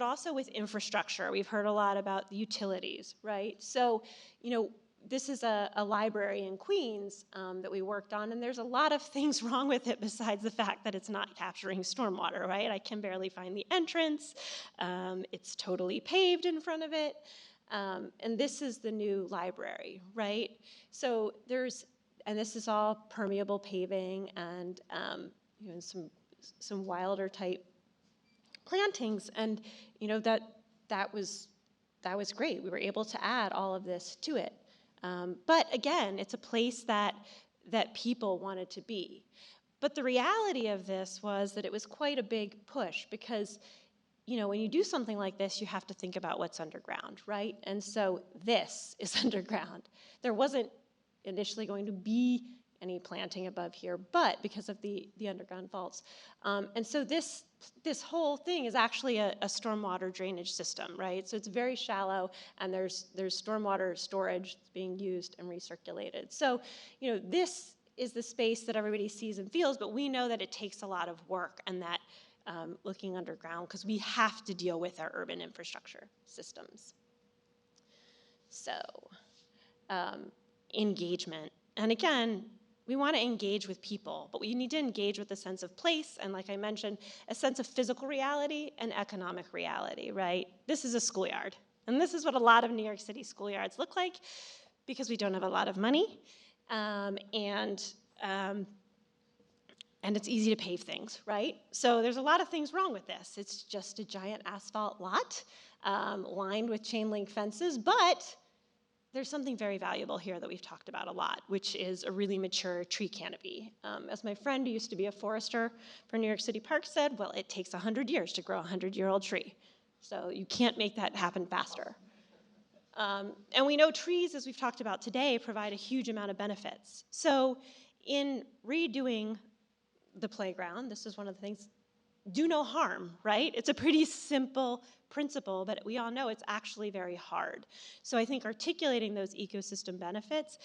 also with infrastructure. We've heard a lot about the utilities, right? So, you know, this is a library in Queens that we worked on, and there's a lot of things wrong with it besides the fact that it's not capturing stormwater, right? I can barely find the entrance. It's totally paved in front of it. And this is the new library, right? So and this is all permeable paving and you know, some wilder type plantings, and you know, that was great. We were able to add all of this to it. But again, it's a place that people wanted to be. But the reality of this was that it was quite a big push, because when you do something like this, you have to think about what's underground, right? And so this is underground. There wasn't initially going to be any planting above here, but because of the underground faults. And so this whole thing is actually a stormwater drainage system, right? So it's very shallow, and there's stormwater storage being used and recirculated. So, this is the space that everybody sees and feels, but we know that it takes a lot of work, and that looking underground, because we have to deal with our urban infrastructure systems. So, engagement. And again, we want to engage with people, but we need to engage with a sense of place, and like I mentioned, a sense of physical reality and economic reality, right? This is a schoolyard, and this is what a lot of New York City schoolyards look like, because we don't have a lot of money, and it's easy to pave things, right? So there's a lot of things wrong with this. It's just a giant asphalt lot lined with chain link fences, but there's something very valuable here that we've talked about a lot, which is a really mature tree canopy. As my friend who used to be a forester for New York City Parks said, well, it takes 100 years to grow a 100-year-old tree. So you can't make that happen faster. And we know trees, as we've talked about today, provide a huge amount of benefits. So in redoing the playground, this is one of the things, do no harm, right? It's a pretty simple principle, but we all know it's actually very hard. So I think articulating those ecosystem benefits,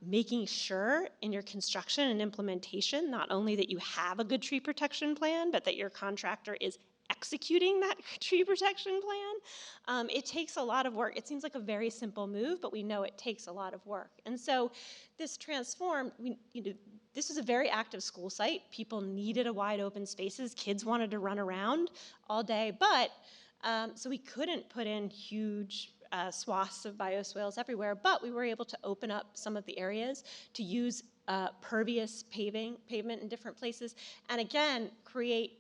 making sure in your construction and implementation, not only that you have a good tree protection plan, but that your contractor is executing that tree protection plan, it takes a lot of work. It seems like a very simple move, but we know it takes a lot of work. And so this transformed, this is a very active school site. People needed a wide open spaces. Kids wanted to run around all day, but so we couldn't put in huge swaths of bioswales everywhere, but we were able to open up some of the areas to use pervious pavement in different places, and again, create,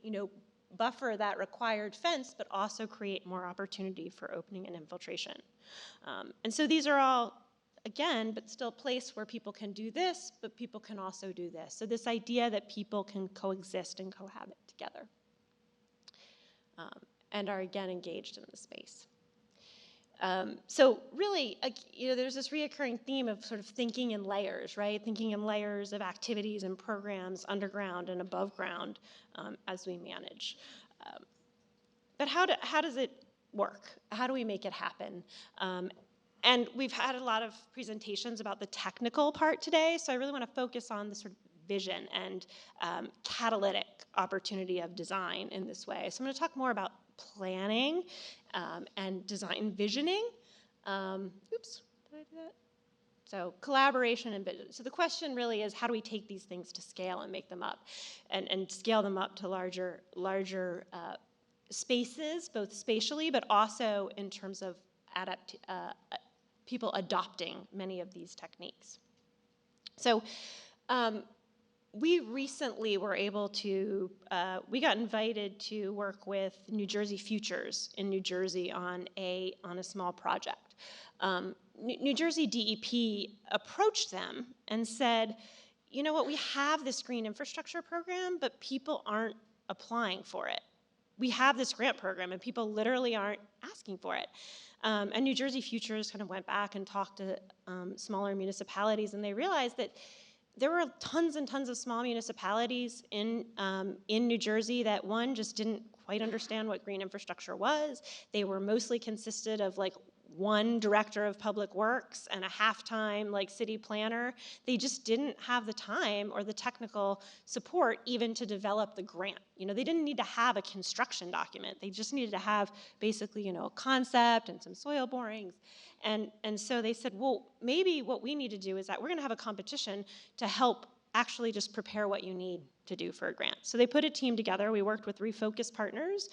buffer that required fence, but also create more opportunity for opening and infiltration. And so these are all, again, but still a place where people can do this, but people can also do this. So this idea that people can coexist and cohabit together, and are again engaged in the space. So really, there's this reoccurring theme of sort of thinking in layers, right? Thinking in layers of activities and programs underground and above ground as we manage. But how does it work? How do we make it happen? And we've had a lot of presentations about the technical part today, so I really want to focus on the sort of vision and catalytic opportunity of design in this way. So I'm going to talk more about planning and design visioning. Oops, did I do that? So collaboration and vision. So the question really is, how do we take these things to scale and make them up, and scale them up to larger spaces, both spatially, but also in terms of people adopting many of these techniques. So we recently were able to, we got invited to work with New Jersey Futures in New Jersey on a small project. New Jersey DEP approached them and said, you know what, we have this green infrastructure program, but people aren't applying for it. We have this grant program, and people literally aren't asking for it. And New Jersey Futures kind of went back and talked to smaller municipalities, and they realized that there were tons and tons of small municipalities in New Jersey that, one, just didn't quite understand what green infrastructure was. They were mostly consisted of like one director of public works and a half-time city planner. They just didn't have the time or the technical support even to develop the grant. They didn't need to have a construction document. They just needed to have basically, a concept and some soil borings. And so they said, well, maybe what we need to do is that we're going to have a competition to help actually just prepare what you need to do for a grant. So they put a team together. We worked with Refocus Partners,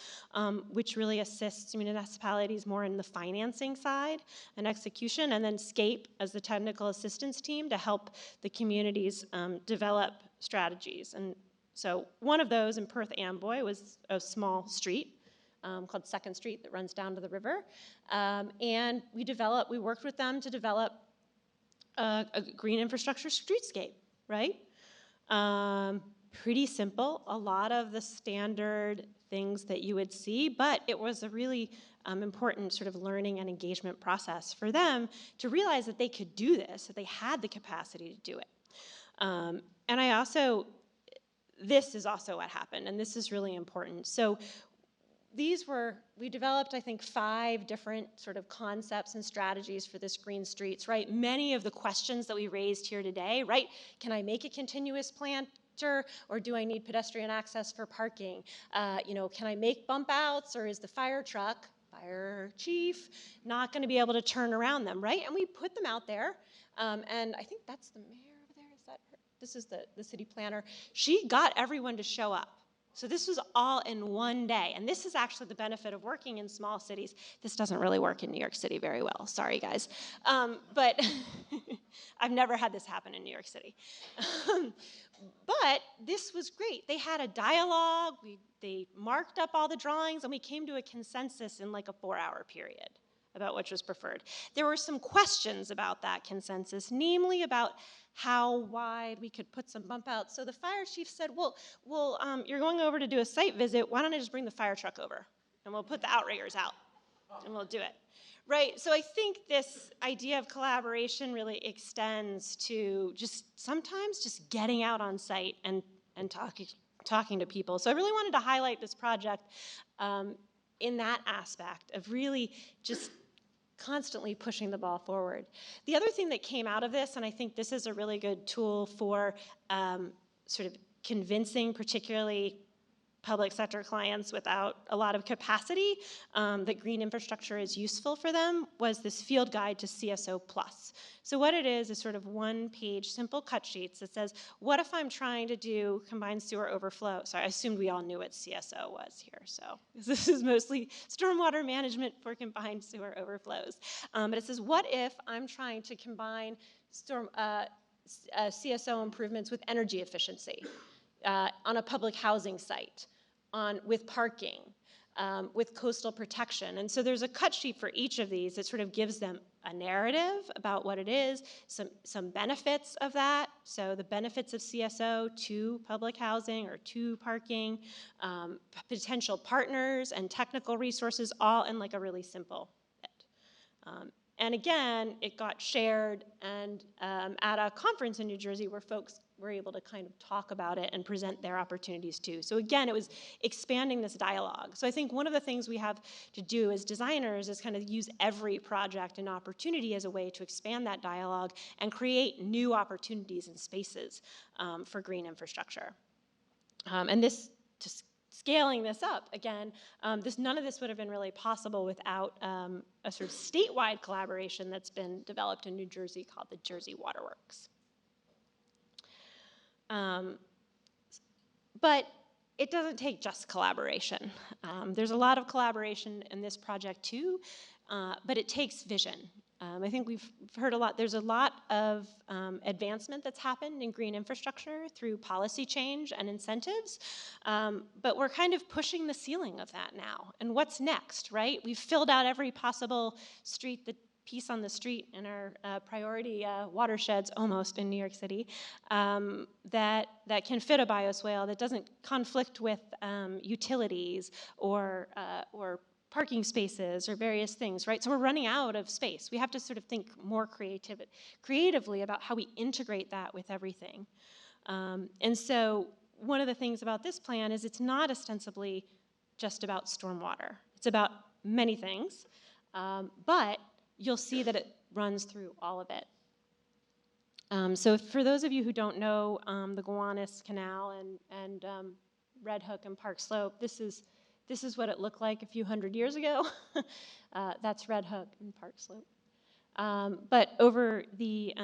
which really assists municipalities more in the financing side and execution, and then Scape as the technical assistance team to help the communities develop strategies. And so one of those in Perth Amboy was a small street called 2nd Street that runs down to the river. And we worked with them to develop a green infrastructure streetscape, right? pretty simple, a lot of the standard things that you would see, but it was a really important sort of learning and engagement process for them to realize that they could do this, that they had the capacity to do it. And this is also what happened, and this is really important. So we developed, I think, 5 different sort of concepts and strategies for this green streets, right? Many of the questions that we raised here today, right? Can I make a continuous planter, or do I need pedestrian access for parking? Can I make bump outs, or is the fire truck, fire chief, not gonna be able to turn around them, right? And we put them out there, and I think that's the mayor over there, is that her? This is the city planner. She got everyone to show up. So this was all in one day, and this is actually the benefit of working in small cities. This doesn't really work in New York City very well, sorry guys. But I've never had this happen in New York City. But this was great. They had a dialogue, they marked up all the drawings, and we came to a consensus in like a 4-hour period about which was preferred. There were some questions about that consensus, namely about how wide we could put some bump outs. So the fire chief said, well, you're going over to do a site visit, why don't I just bring the fire truck over? And we'll put the outriggers out, and we'll do it. Right, so I think this idea of collaboration really extends to sometimes just getting out on site and talking to people. So I really wanted to highlight this project in that aspect of really just constantly pushing the ball forward. The other thing that came out of this, and I think this is a really good tool for sort of convincing particularly public sector clients without a lot of capacity that green infrastructure is useful for them, was this field guide to CSO+. So what it is sort of 1-page simple cut sheets that says, what if I'm trying to do combined sewer overflow? Sorry, I assumed we all knew what CSO was here, so this is mostly stormwater management for combined sewer overflows. But it says, what if I'm trying to combine CSO improvements with energy efficiency on a public housing site, with parking, with coastal protection? And so there's a cut sheet for each of these that sort of gives them a narrative about what it is, some benefits of that, so the benefits of CSO to public housing or to parking, potential partners and technical resources, all in like a really simple bit. And again, it got shared and at a conference in New Jersey where folks were able to kind of talk about it and present their opportunities too. So again, it was expanding this dialogue. So I think one of the things we have to do as designers is kind of use every project and opportunity as a way to expand that dialogue and create new opportunities and spaces for green infrastructure. And this, just scaling this up, again, none of this would have been really possible without a sort of statewide collaboration that's been developed in New Jersey called the Jersey Waterworks. But it doesn't take just collaboration. There's a lot of collaboration in this project too, but it takes vision. I think we've heard a lot, there's a lot of advancement that's happened in green infrastructure through policy change and incentives, but we're kind of pushing the ceiling of that now. And what's next, right? We've filled out every possible street, the piece on the street in our priority watersheds, almost in New York City, that can fit a bioswale, that doesn't conflict with utilities or parking spaces or various things, right? So we're running out of space. We have to sort of think more creatively about how we integrate that with everything. And so one of the things about this plan is it's not ostensibly just about stormwater. It's about many things, but you'll see that it runs through all of it. So for those of you who don't know the Gowanus Canal and Red Hook and Park Slope, this is what it looked like a few hundred years ago. That's Red Hook and Park Slope. But over the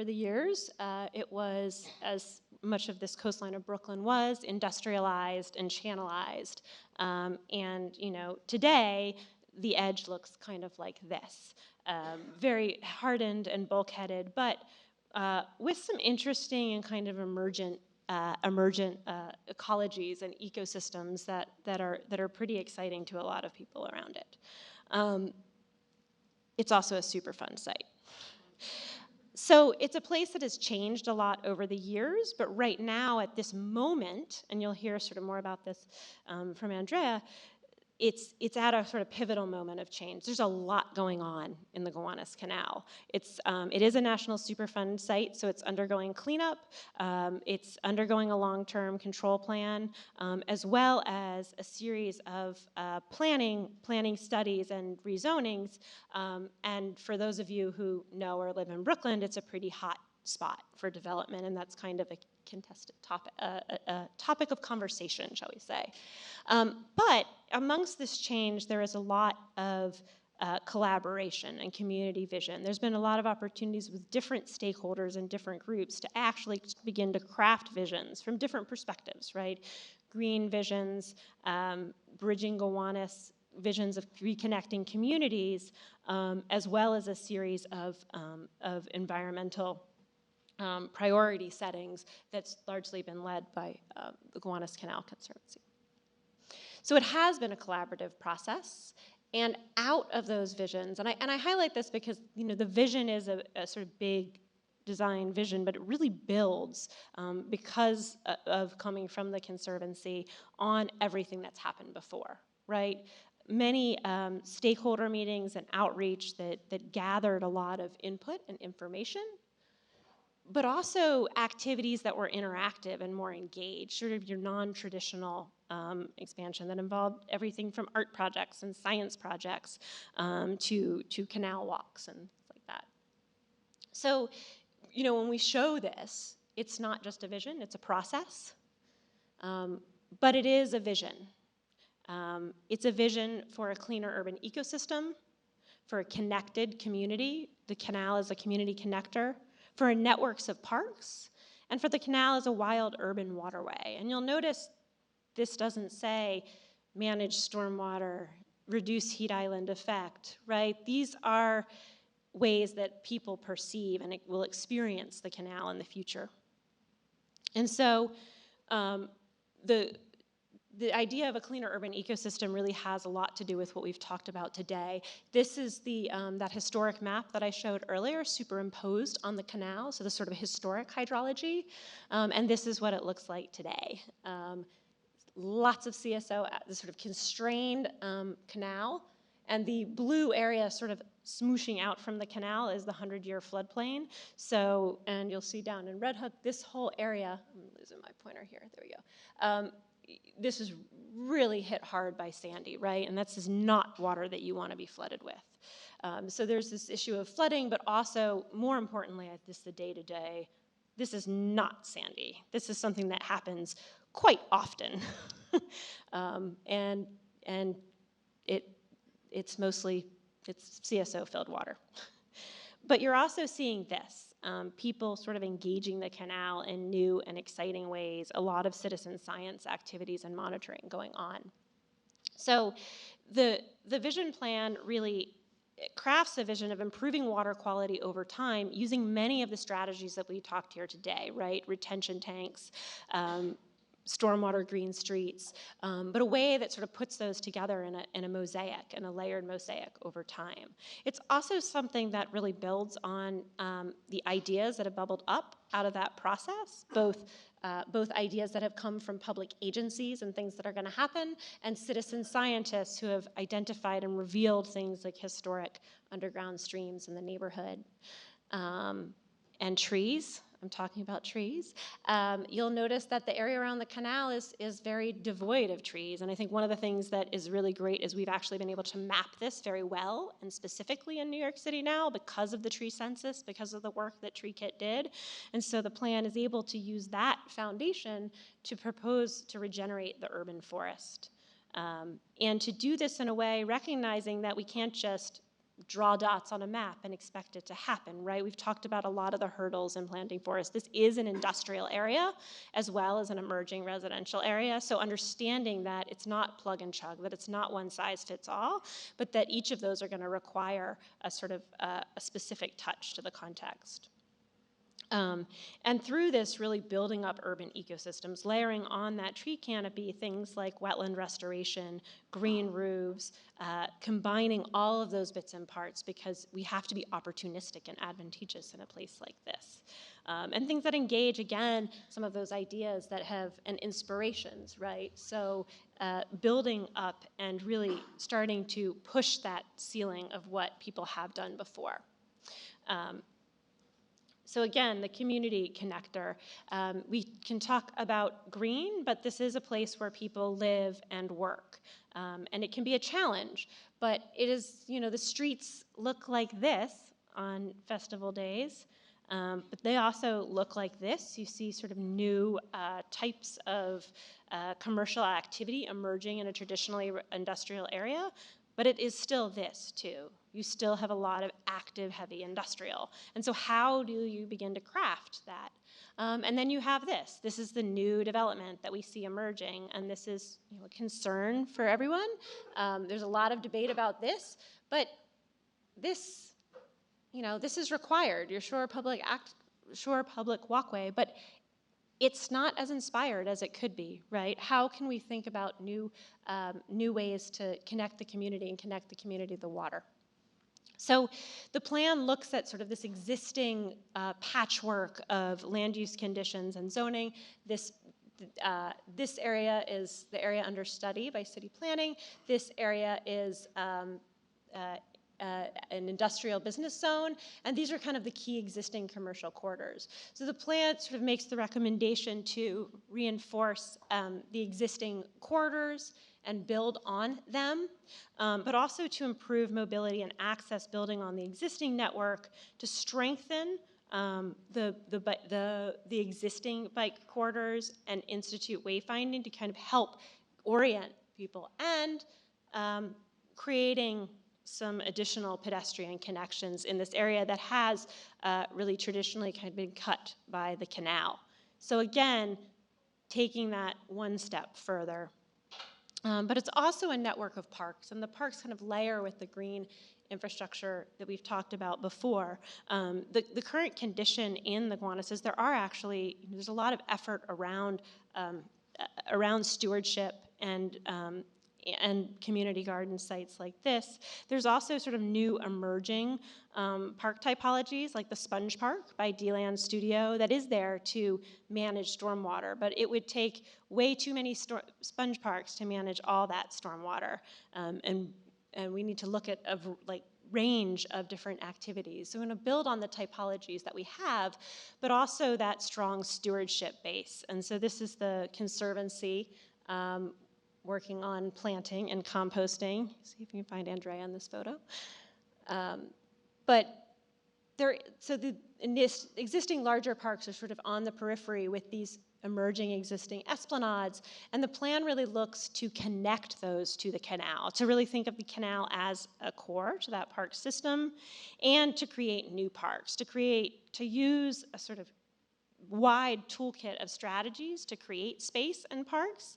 years, it was, as much of this coastline of Brooklyn was, industrialized and channelized. And today, the edge looks kind of like this, very hardened and bulkheaded, but with some interesting and kind of emergent ecologies and ecosystems that are pretty exciting to a lot of people around it. It's also a super fun site. So it's a place that has changed a lot over the years, but right now at this moment, and you'll hear sort of more about this from Andrea, it's at a sort of pivotal moment of change. There's a lot going on in the Gowanus Canal. It is a National Superfund site, so it's undergoing cleanup. It's undergoing a long-term control plan, as well as a series of planning studies and rezonings. And for those of you who know or live in Brooklyn, it's a pretty hot spot for development, and that's kind of a contested topic, a topic of conversation, shall we say. But amongst this change, there is a lot of collaboration and community vision. There's been a lot of opportunities with different stakeholders and different groups to actually begin to craft visions from different perspectives, right? Green visions, bridging Gowanus, visions of reconnecting communities, as well as a series of environmental priority settings that's largely been led by the Gowanus Canal Conservancy. So it has been a collaborative process, and out of those visions, and I highlight this because the vision is a sort of big design vision, but it really builds because of coming from the Conservancy on everything that's happened before, right? Many stakeholder meetings and outreach that gathered a lot of input and information, but also activities that were interactive and more engaged, sort of your non-traditional expansion that involved everything from art projects and science projects to canal walks and things like that. So, when we show this, it's not just a vision, it's a process, but it is a vision. It's a vision for a cleaner urban ecosystem, for a connected community. The canal is a community connector, for networks of parks, and for the canal as a wild urban waterway. And you'll notice this doesn't say manage stormwater, reduce heat island effect, right? These are ways that people perceive and will experience the canal in the future. And so the idea of a cleaner urban ecosystem really has a lot to do with what we've talked about today. This is that historic map that I showed earlier, superimposed on the canal, so the sort of historic hydrology, and this is what it looks like today. Lots of CSO, the sort of constrained canal, and the blue area sort of smooshing out from the canal is the 100-year floodplain. So, and you'll see down in Red Hook, this whole area, I'm losing my pointer here, there we go. This is really hit hard by Sandy, right? And that's just not water that you want to be flooded with. So there's this issue of flooding, but also, more importantly, this is the day-to-day. This is not Sandy. This is something that happens quite often. And it's mostly, it's CSO-filled water. But you're also seeing this. People sort of engaging the canal in new and exciting ways, a lot of citizen science activities and monitoring going on. So the vision plan really crafts a vision of improving water quality over time using many of the strategies that we talked here today, right? Retention tanks, stormwater green streets, but a way that sort of puts those together in a mosaic, in a layered mosaic over time. It's also something that really builds on the ideas that have bubbled up out of that process, both ideas that have come from public agencies and things that are going to happen, and citizen scientists who have identified and revealed things like historic underground streams in the neighborhood. And trees. I'm talking about trees. You'll notice that the area around the canal is very devoid of trees. And I think one of the things that is really great is we've actually been able to map this very well and specifically in New York City now because of the tree census, because of the work that TreeKit did. And so the plan is able to use that foundation to propose to regenerate the urban forest. And to do this in a way recognizing that we can't just draw dots on a map and expect it to happen, right? We've talked about a lot of the hurdles in planting forests. This is an industrial area as well as an emerging residential area, so understanding that it's not plug and chug, that it's not one size fits all, but that each of those are going to require a sort of a specific touch to the context. And through this, really building up urban ecosystems, layering on that tree canopy things like wetland restoration, green roofs, combining all of those bits and parts, because we have to be opportunistic and advantageous in a place like this. And things that engage, again, some of those ideas that have, and inspirations, right? So building up and really starting to push that ceiling of what people have done before. So again, the community connector. We can talk about green, but this is a place where people live and work. And it can be a challenge, but it is, the streets look like this on festival days, but they also look like this. You see sort of new types of commercial activity emerging in a traditionally industrial area, but it is still this too. You still have a lot of active, heavy industrial. And so how do you begin to craft that? And then you have this. This is the new development that we see emerging, and this is a concern for everyone. There's a lot of debate about this, but this, this is required, your shore public walkway, but it's not as inspired as it could be, right? How can we think about new ways to connect the community and connect the community to the water? So the plan looks at sort of this existing patchwork of land use conditions and zoning. This area is the area under study by city planning. This area is an industrial business zone, and these are kind of the key existing commercial corridors. So the plan sort of makes the recommendation to reinforce the existing corridors and build on them, but also to improve mobility and access, building on the existing network to strengthen the existing bike corridors and institute wayfinding to kind of help orient people, and creating some additional pedestrian connections in this area that has really traditionally kind of been cut by the canal. So again, taking that one step further. But it's also a network of parks, and the parks kind of layer with the green infrastructure that we've talked about before. The current condition in the Gowanus is there's a lot of effort around stewardship and community garden sites like this. There's also sort of new emerging park typologies, like the Sponge Park by D-Land Studio, that is there to manage stormwater, but it would take way too many sponge parks to manage all that stormwater, and we need to look at a range of different activities. So we're going to build on the typologies that we have, but also that strong stewardship base. And so this is the Conservancy, working on planting and composting. See if you can find Andrea in this photo. So the existing larger parks are sort of on the periphery with these emerging existing esplanades, and the plan really looks to connect those to the canal, to really think of the canal as a core to that park system, and to create new parks, to use a sort of wide toolkit of strategies to create space in parks,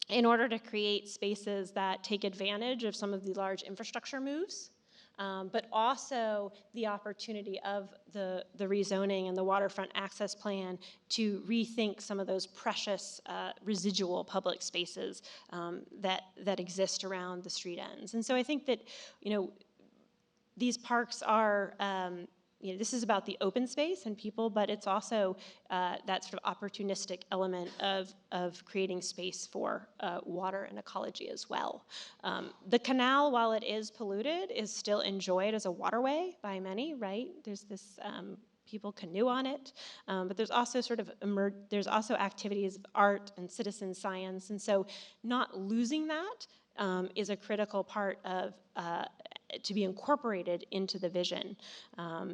in order to create spaces that take advantage of some of the large infrastructure moves, but also the opportunity of the rezoning and the waterfront access plan to rethink some of those precious residual public spaces that exist around the street ends. And so I think that, these parks are, this is about the open space and people, but it's also that sort of opportunistic element of creating space for water and ecology as well. The canal, while it is polluted, is still enjoyed as a waterway by many, right? There's this, people canoe on it, but there's also there's also activities of art and citizen science, and so not losing that is a critical part of to be incorporated into the vision.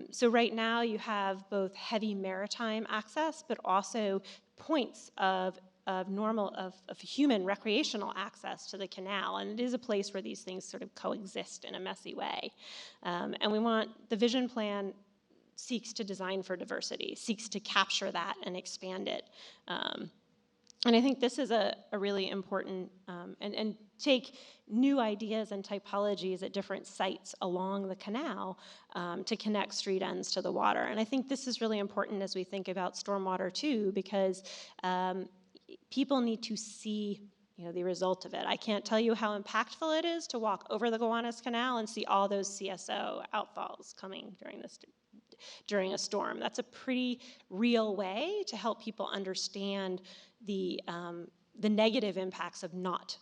So right now you have both heavy maritime access, but also points of human recreational access to the canal, and it is a place where these things sort of coexist in a messy way. And the vision plan seeks to design for diversity, seeks to capture that and expand it. And I think this is a really important, and take new ideas and typologies at different sites along the canal to connect street ends to the water. And I think this is really important as we think about stormwater too, because people need to see the result of it. I can't tell you how impactful it is to walk over the Gowanus Canal and see all those CSO outfalls coming during a storm. That's a pretty real way to help people understand the negative impacts of not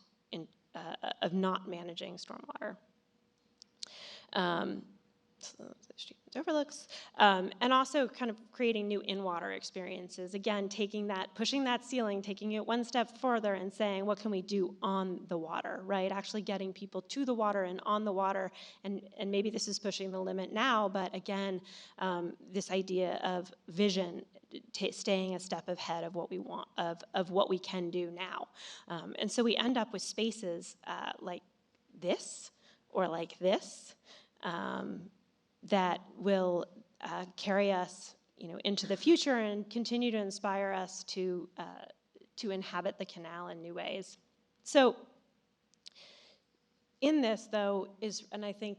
managing stormwater. So overlooks, and also kind of creating new in-water experiences. Again, pushing that ceiling, taking it one step further and saying, what can we do on the water, right? Actually getting people to the water and on the water, and maybe this is pushing the limit now, but again, this idea of vision, staying a step ahead of what we want, of what we can do now. And so we end up with spaces like this, or like this, that will carry us, into the future and continue to inspire us to inhabit the canal in new ways. So, in this, though, and I think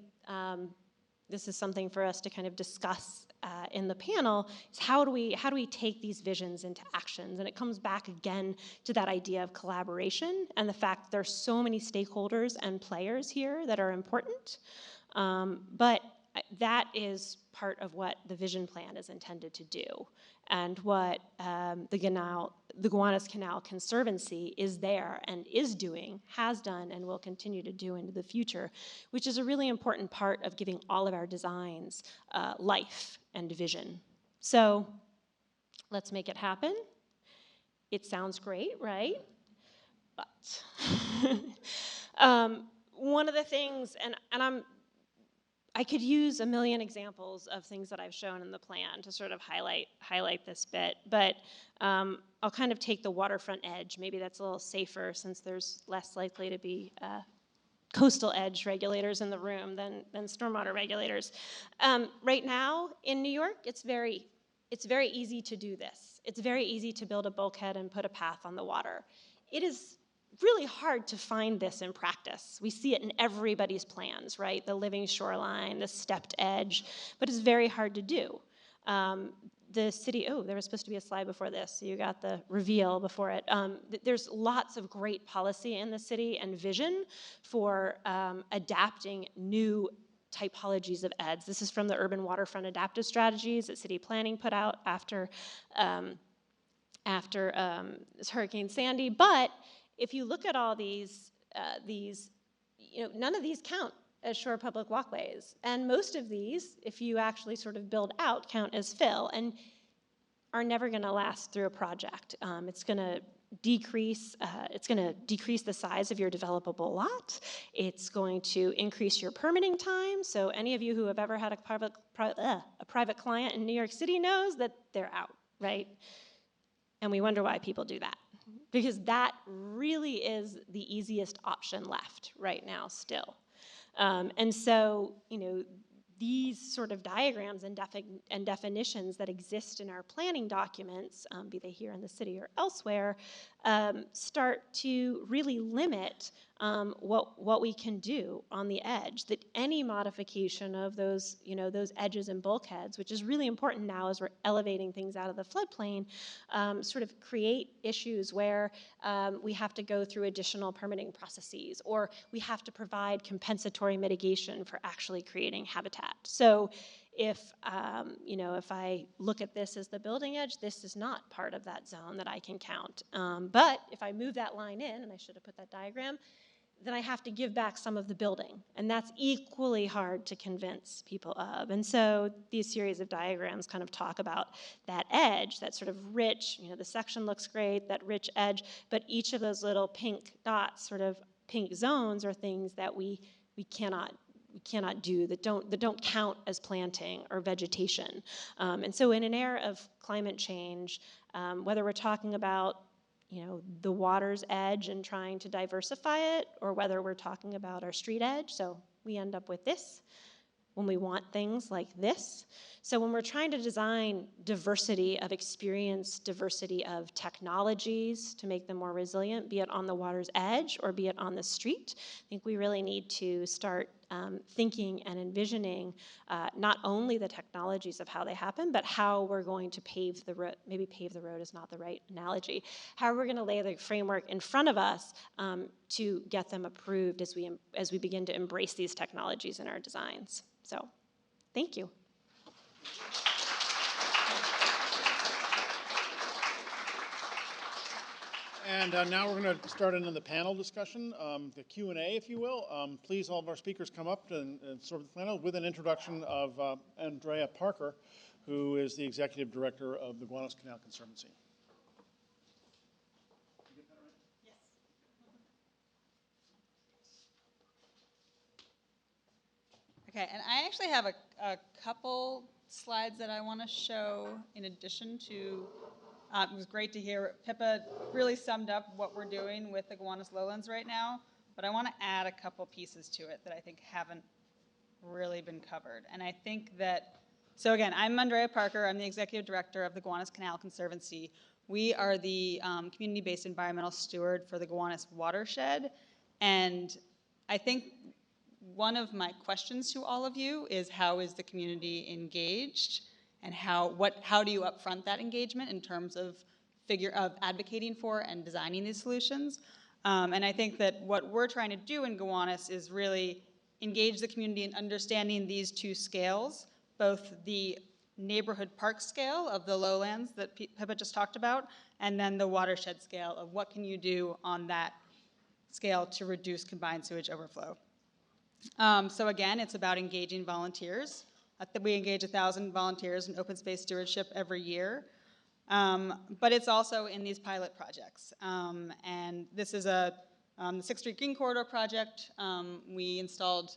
this is something for us to kind of discuss in the panel, is how do we take these visions into actions? And it comes back again to that idea of collaboration and the fact that there's so many stakeholders and players here that are important, but that is part of what the vision plan is intended to do, and what the Gowanus Canal Conservancy is there and is doing, has done, and will continue to do into the future, which is a really important part of giving all of our designs life and vision. So let's make it happen. It sounds great, right? But one of the things, and I could use a million examples of things that I've shown in the plan to sort of highlight this bit, but I'll kind of take the waterfront edge. Maybe that's a little safer since there's less likely to be coastal edge regulators in the room than stormwater regulators. Right now in New York, it's very easy to do this. It's very easy to build a bulkhead and put a path on the water. It is really hard to find this in practice. We see it in everybody's plans, right? The living shoreline, the stepped edge, but it's very hard to do. The city, there was supposed to be a slide before this, so you got the reveal before it. There's lots of great policy in the city and vision for adapting new typologies of EDS. This is from the Urban Waterfront Adaptive Strategies that city planning put out after Hurricane Sandy, but if you look at all these, none of these count as shore public walkways. And most of these, if you actually sort of build out, count as fill and are never gonna last through a project. It's gonna decrease the size of your developable lot. It's going to increase your permitting time. So any of you who have ever had a private client in New York City knows that they're out, right? And we wonder why people do that, because that really is the easiest option left right now still. And so, these sort of diagrams and definitions that exist in our planning documents, be they here in the city or elsewhere, start to really limit what we can do on the edge. That any modification of those, those edges and bulkheads, which is really important now as we're elevating things out of the floodplain, sort of create issues where we have to go through additional permitting processes, or we have to provide compensatory mitigation for actually creating habitat. So if I look at this as the building edge, this is not part of that zone that I can count. But if I move that line in, and I should have put that diagram, then I have to give back some of the building. And that's equally hard to convince people of. And so these series of diagrams kind of talk about that edge, that sort of rich, the section looks great, that rich edge, but each of those little pink dots, sort of pink zones, are things that we cannot do, that don't count as planting or vegetation. And so in an era of climate change, whether we're talking about the water's edge and trying to diversify it, or whether we're talking about our street edge, so we end up with this. when we want things like this. So when we're trying to design diversity of experience, diversity of technologies to make them more resilient, be it on the water's edge or be it on the street, I think we really need to start thinking and envisioning not only the technologies of how they happen, but how we're going to pave the road. Maybe pave the road is not the right analogy. How we're going to lay the framework in front of us to get them approved as we begin to embrace these technologies in our designs. So, thank you. And now we're going to start into the panel discussion, the Q&A, if you will. Please, all of our speakers come up and serve the panel with an introduction of Andrea Parker, who is the Executive Director of the Gowanus Canal Conservancy. Okay, and I actually have a couple slides that I want to show in addition to, it was great to hear Pippa really summed up what we're doing with the Gowanus Lowlands right now, but I want to add a couple pieces to it that I think haven't really been covered. And I think that, so again, I'm Andrea Parker, I'm the Executive Director of the Gowanus Canal Conservancy. We are the community-based environmental steward for the Gowanus Watershed, and I think one of my questions to all of you is how is the community engaged, and how do you upfront that engagement in terms of advocating for and designing these solutions? And I think that what we're trying to do in Gowanus is really engage the community in understanding these two scales, both the neighborhood park scale of the lowlands that Pippa just talked about, and then the watershed scale of what can you do on that scale to reduce combined sewage overflow. So again, it's about engaging volunteers. We engage 1,000 volunteers in open space stewardship every year. But it's also in these pilot projects. And this is the 6th Street Green Corridor project. We installed,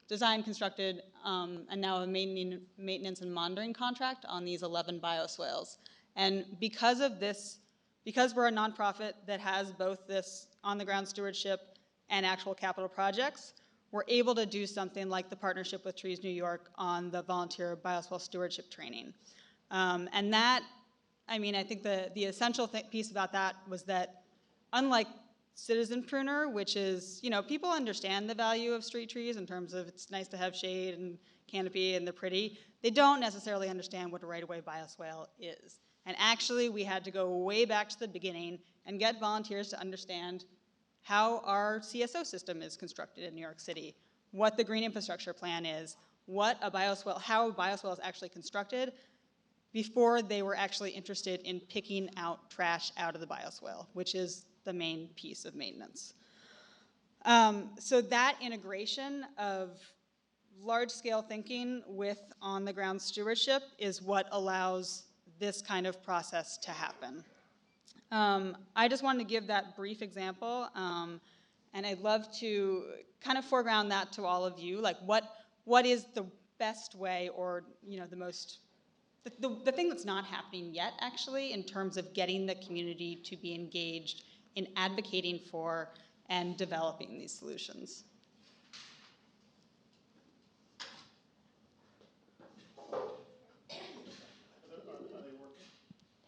designed, constructed, and now a maintenance and monitoring contract on these 11 bioswales. And because of this, because we're a nonprofit that has both this on-the-ground stewardship and actual capital projects, we're able to do something like the partnership with Trees New York on the volunteer bioswale stewardship training. And that, I mean, I think the essential piece about that was that unlike citizen pruner, which is, you know, people understand the value of street trees in terms of it's nice to have shade and canopy and they're pretty, they don't necessarily understand what a right-of-way bioswale is. And actually, we had to go way back to the beginning and get volunteers to understand how our CSO system is constructed in New York City, what the green infrastructure plan is, what a bioswale, how a bioswale is actually constructed, before they were actually interested in picking out trash out of the bioswale, which is the main piece of maintenance. So that integration of large-scale thinking with on-the-ground stewardship is what allows this kind of process to happen. I just wanted to give that brief example, and I'd love to kind of foreground that to all of you, like what is the best way, or you know, the thing that's not happening yet, actually, in terms of getting the community to be engaged in advocating for and developing these solutions.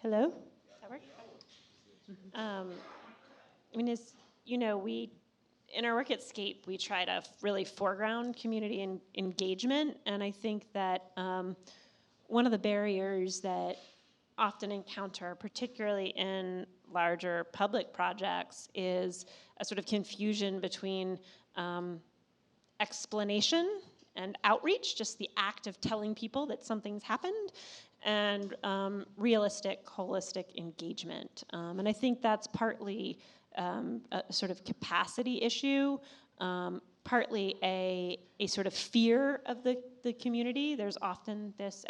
Hello? Does that work? I mean, as you know, we, in our work at Scape, we try to really foreground community engagement, and I think that one of the barriers that often encounter, particularly in larger public projects, is a sort of confusion between explanation and outreach, just the act of telling people that something's happened, and realistic, holistic engagement. And I think that's partly a sort of capacity issue, partly a sort of fear of the community. There's often this,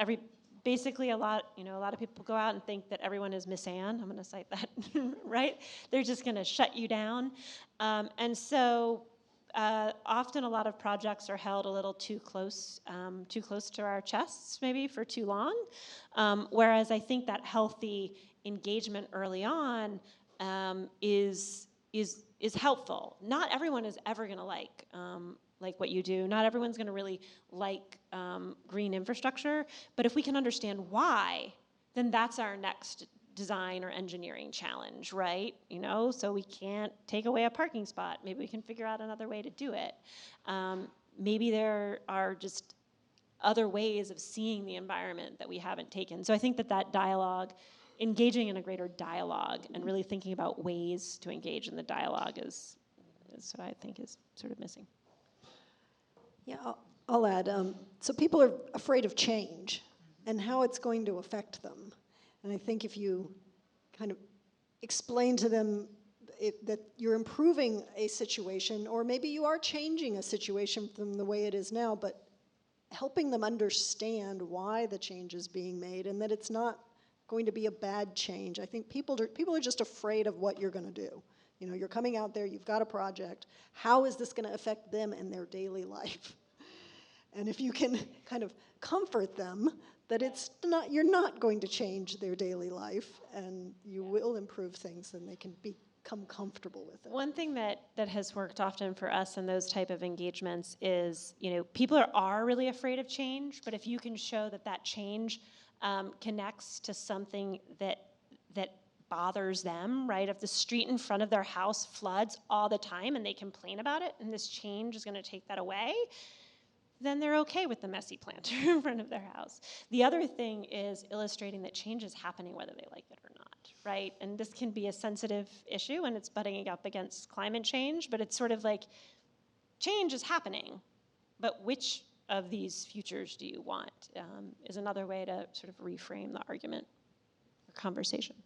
basically a lot of people go out and think that everyone is Miss Ann. I'm gonna cite that, right? They're just gonna shut you down. And so often a lot of projects are held a little too close to our chests, maybe for too long. Whereas I think that healthy engagement early on is helpful. Not everyone is ever going to like like what you do. Not everyone's going to really like green infrastructure, but if we can understand why, then that's our next design or engineering challenge, right? You know, so we can't take away a parking spot. Maybe we can figure out another way to do it. Maybe there are just other ways of seeing the environment that we haven't taken. So I think that that dialogue, engaging in a greater dialogue and really thinking about ways to engage in the dialogue is what I think is sort of missing. Yeah, I'll add. So people are afraid of change and how it's going to affect them. And I think if you kind of explain to them that you're improving a situation, or maybe you are changing a situation from the way it is now, but helping them understand why the change is being made and that it's not going to be a bad change. I think people are just afraid of what you're going to do. You know, you're coming out there, you've got a project. How is this going to affect them and their daily life? And if you can kind of comfort them that you're not going to change their daily life and you will improve things, then they can become comfortable with it. One thing that has worked often for us in those type of engagements is, you know, people are really afraid of change, but if you can show that that change connects to something that bothers them, right? If the street in front of their house floods all the time and they complain about it and this change is going to take that away, then they're okay with the messy planter in front of their house. The other thing is illustrating that change is happening whether they like it or not, right? And this can be a sensitive issue and it's butting up against climate change, but it's sort of like change is happening, but which of these futures do you want is another way to sort of reframe the argument or conversation.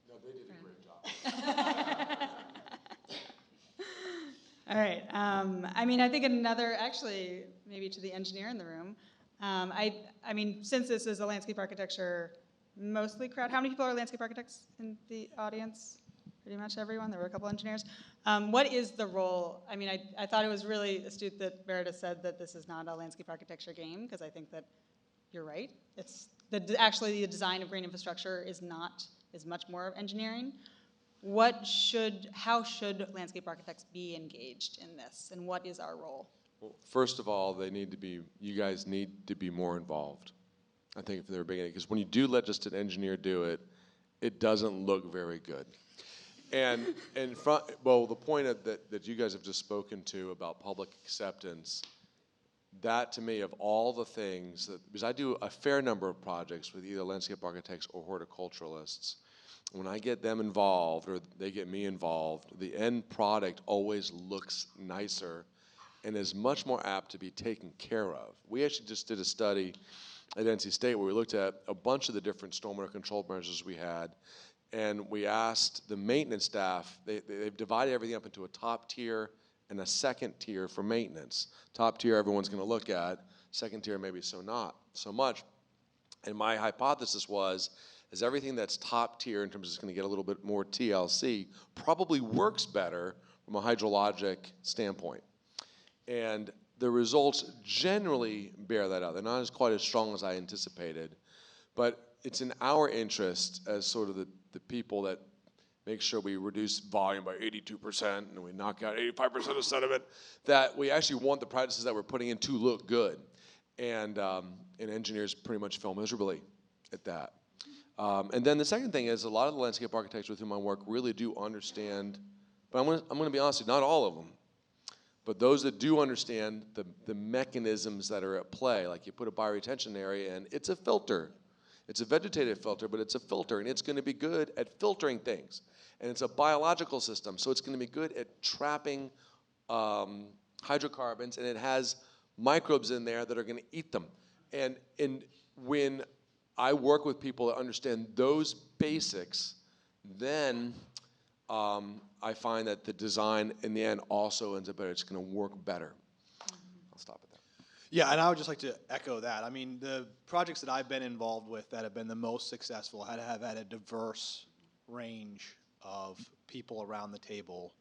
No, they did a great job. All right. I mean, I think actually, maybe to the engineer in the room, I mean, since this is a landscape architecture mostly crowd, how many people are landscape architects in the audience? Pretty much everyone. There were a couple engineers. What is the role? I mean, I thought it was really astute that Meredith said that this is not a landscape architecture game, because I think that you're right. Actually the design of green infrastructure is much more of engineering. How should landscape architects be engaged in this, and what is our role? Well, first of all, you guys need to be more involved. I think from the beginning, because when you do let just an engineer do it, it doesn't look very good. And the point that you guys have just spoken to about public acceptance, that to me, of all the things because I do a fair number of projects with either landscape architects or horticulturalists. When I get them involved or they get me involved, the end product always looks nicer and is much more apt to be taken care of. We actually just did a study at NC State where we looked at a bunch of the different stormwater control measures we had, and we asked the maintenance staff, they've divided everything up into a top tier and a second tier for maintenance. Top tier everyone's going to look at, second tier maybe not so much. And my hypothesis is everything that's top tier in terms of it's going to get a little bit more TLC probably works better from a hydrologic standpoint. And the results generally bear that out. They're not quite as strong as I anticipated, but it's in our interest as sort of the people that make sure we reduce volume by 82% and we knock out 85% of sediment, that we actually want the practices that we're putting in to look good. And engineers pretty much fail miserably at that. And then the second thing is a lot of the landscape architects with whom I work really do understand, but I'm going to be honest with you, not all of them, but those that do understand the mechanisms that are at play, like you put a bioretention area in, it's a filter. It's a vegetative filter, but it's a filter, and it's going to be good at filtering things. And it's a biological system, so it's going to be good at trapping hydrocarbons, and it has microbes in there that are going to eat them. And when I work with people that understand those basics, then I find that the design in the end also ends up better. It's going to work better. I'll stop at that. Yeah, and I would just like to echo that. I mean, the projects that I've been involved with that have been the most successful have had a diverse range of people around the table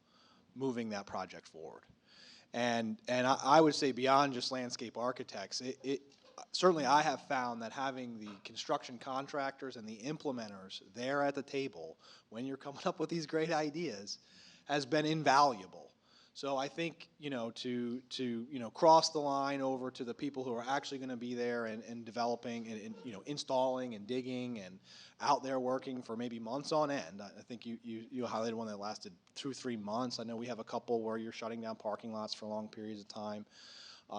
moving that project forward. And I would say beyond just landscape architects, certainly I have found that having the construction contractors and the implementers there at the table when you're coming up with these great ideas has been invaluable. So I think, to cross the line over to the people who are actually going to be there and developing and installing and digging and out there working for maybe months on end. I think you highlighted one that lasted 2-3 months. I know we have a couple where you're shutting down parking lots for long periods of time.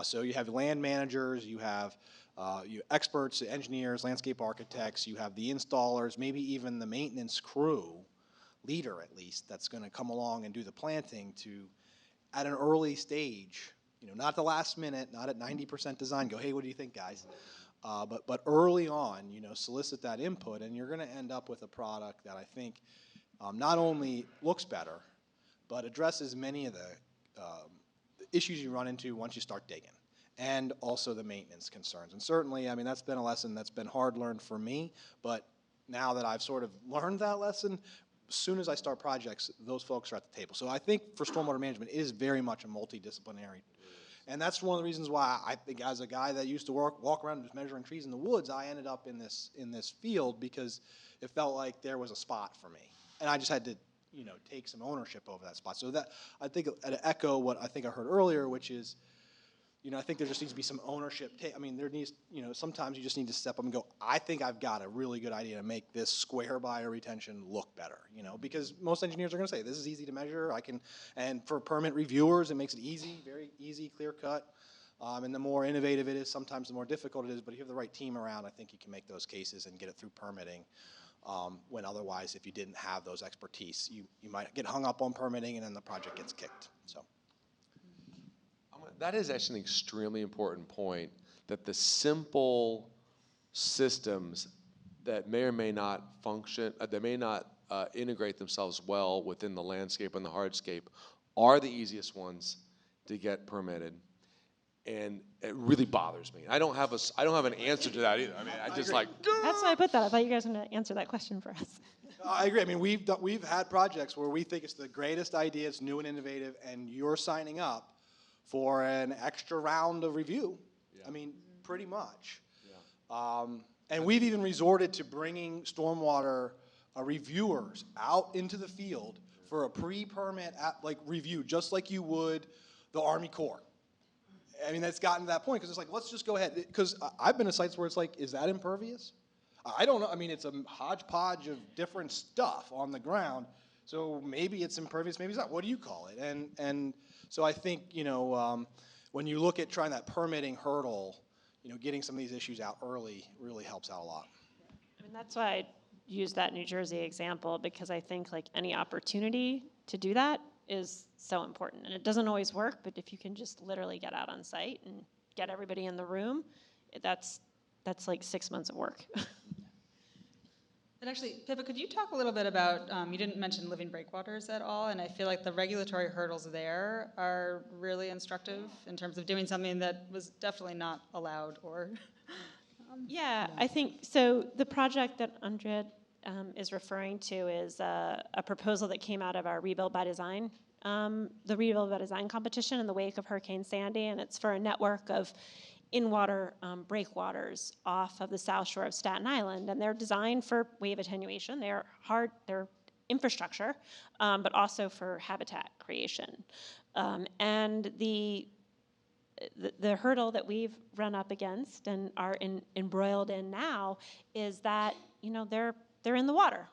So you have land managers, you have experts, engineers, landscape architects, you have the installers, maybe even the maintenance crew, leader at least, that's going to come along and do the planting to, at an early stage, not the last minute, not at 90% design, go, hey, what do you think, guys? But early on, solicit that input, and you're going to end up with a product that I think not only looks better, but addresses many of the issues you run into once you start digging, and also the maintenance concerns. And certainly, I mean, that's been a lesson that's been hard learned for me, but now that I've sort of learned that lesson, as soon as I start projects, those folks are at the table. So I think for stormwater management, it is very much a multidisciplinary. And that's one of the reasons why I think, as a guy that used to walk around just measuring trees in the woods, I ended up in this field because it felt like there was a spot for me, and I just had to, take some ownership over that spot. So that, I think, to echo what I think I heard earlier, which is, I think there just needs to be some ownership. I mean, there needs, sometimes you just need to step up and go, I think I've got a really good idea to make this square bioretention look better, because most engineers are going to say, this is easy to measure, and for permit reviewers, it makes it easy, very easy, clear cut. And the more innovative it is, sometimes the more difficult it is, but if you have the right team around, I think you can make those cases and get it through permitting. When otherwise, if you didn't have those expertise, you might get hung up on permitting and then the project gets kicked, so. That is actually an extremely important point, that the simple systems that may or may not function, that may not integrate themselves well within the landscape and the hardscape are the easiest ones to get permitted. And it really bothers me. I don't have an answer to that either. I mean, I just like. That's why I put that. I thought you guys were going to answer that question for us. I agree. I mean, we've had projects where we think it's the greatest idea, it's new and innovative, and you're signing up for an extra round of review. Yeah. I mean, pretty much. Yeah. And we've even resorted to bringing stormwater reviewers out into the field for a pre-permit review, just like you would the Army Corps. I mean, that's gotten to that point because it's like, let's just go ahead. Because I've been to sites where it's like, is that impervious? I don't know. I mean, it's a hodgepodge of different stuff on the ground. So maybe it's impervious, maybe it's not. What do you call it? And so I think, when you look at trying that permitting hurdle, getting some of these issues out early really helps out a lot. I mean, that's why I use that New Jersey example, because I think like any opportunity to do that is so important. And it doesn't always work, but if you can just literally get out on site and get everybody in the room, that's like 6 months of work. And actually, Pippa, could you talk a little bit about, you didn't mention living breakwaters at all, and I feel like the regulatory hurdles there are really instructive in terms of doing something that was definitely not allowed or... Yeah, I think, so the project that Andrea is referring to is a proposal that came out of our Rebuild by Design, the Rebuild by Design competition in the wake of Hurricane Sandy, and it's for a network of in-water breakwaters off of the south shore of Staten Island, and they're designed for wave attenuation. They're infrastructure, but also for habitat creation. And the hurdle that we've run up against and are embroiled in now is that they're in the water.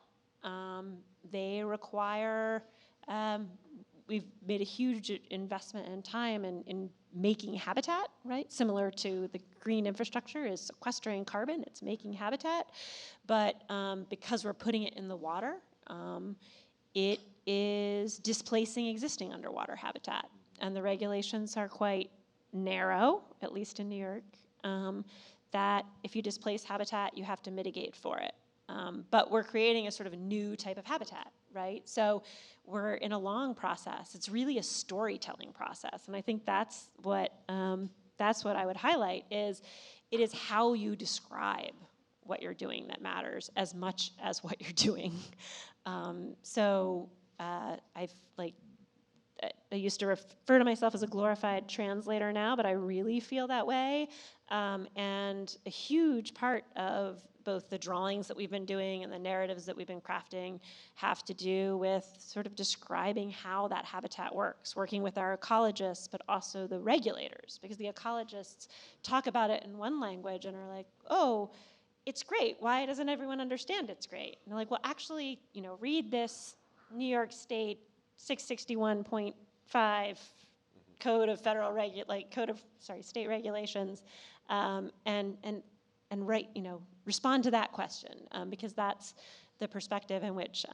They require. We've made a huge investment in time in making habitat, right? Similar to the green infrastructure is sequestering carbon, it's making habitat. But because we're putting it in the water, it is displacing existing underwater habitat. And the regulations are quite narrow, at least in New York, that if you displace habitat, you have to mitigate for it. But we're creating a sort of new type of habitat, right? So we're in a long process. It's really a storytelling process, and I think that's what I would highlight. Is it is how you describe what you're doing that matters as much as what you're doing. I used to refer to myself as a glorified translator now, but I really feel that way. And a huge part of both the drawings that we've been doing and the narratives that we've been crafting have to do with sort of describing how that habitat works, working with our ecologists, but also the regulators, because the ecologists talk about it in one language and are like, oh, it's great. Why doesn't everyone understand it's great? And they're like, well, actually, read this New York State 661.5 code of state regulations, and write, respond to that question, because that's the perspective in which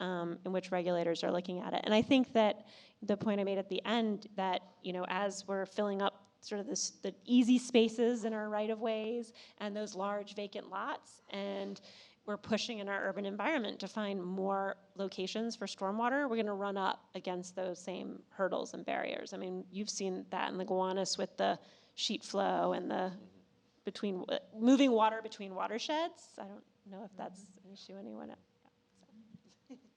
regulators are looking at it. And I think that the point I made at the end, that as we're filling up sort of the easy spaces in our right-of-ways and those large vacant lots, and we're pushing in our urban environment to find more locations for stormwater, we're going to run up against those same hurdles and barriers. I mean, you've seen that in the Gowanus with the sheet flow and the moving water between watersheds. I don't know if that's an issue anyone else.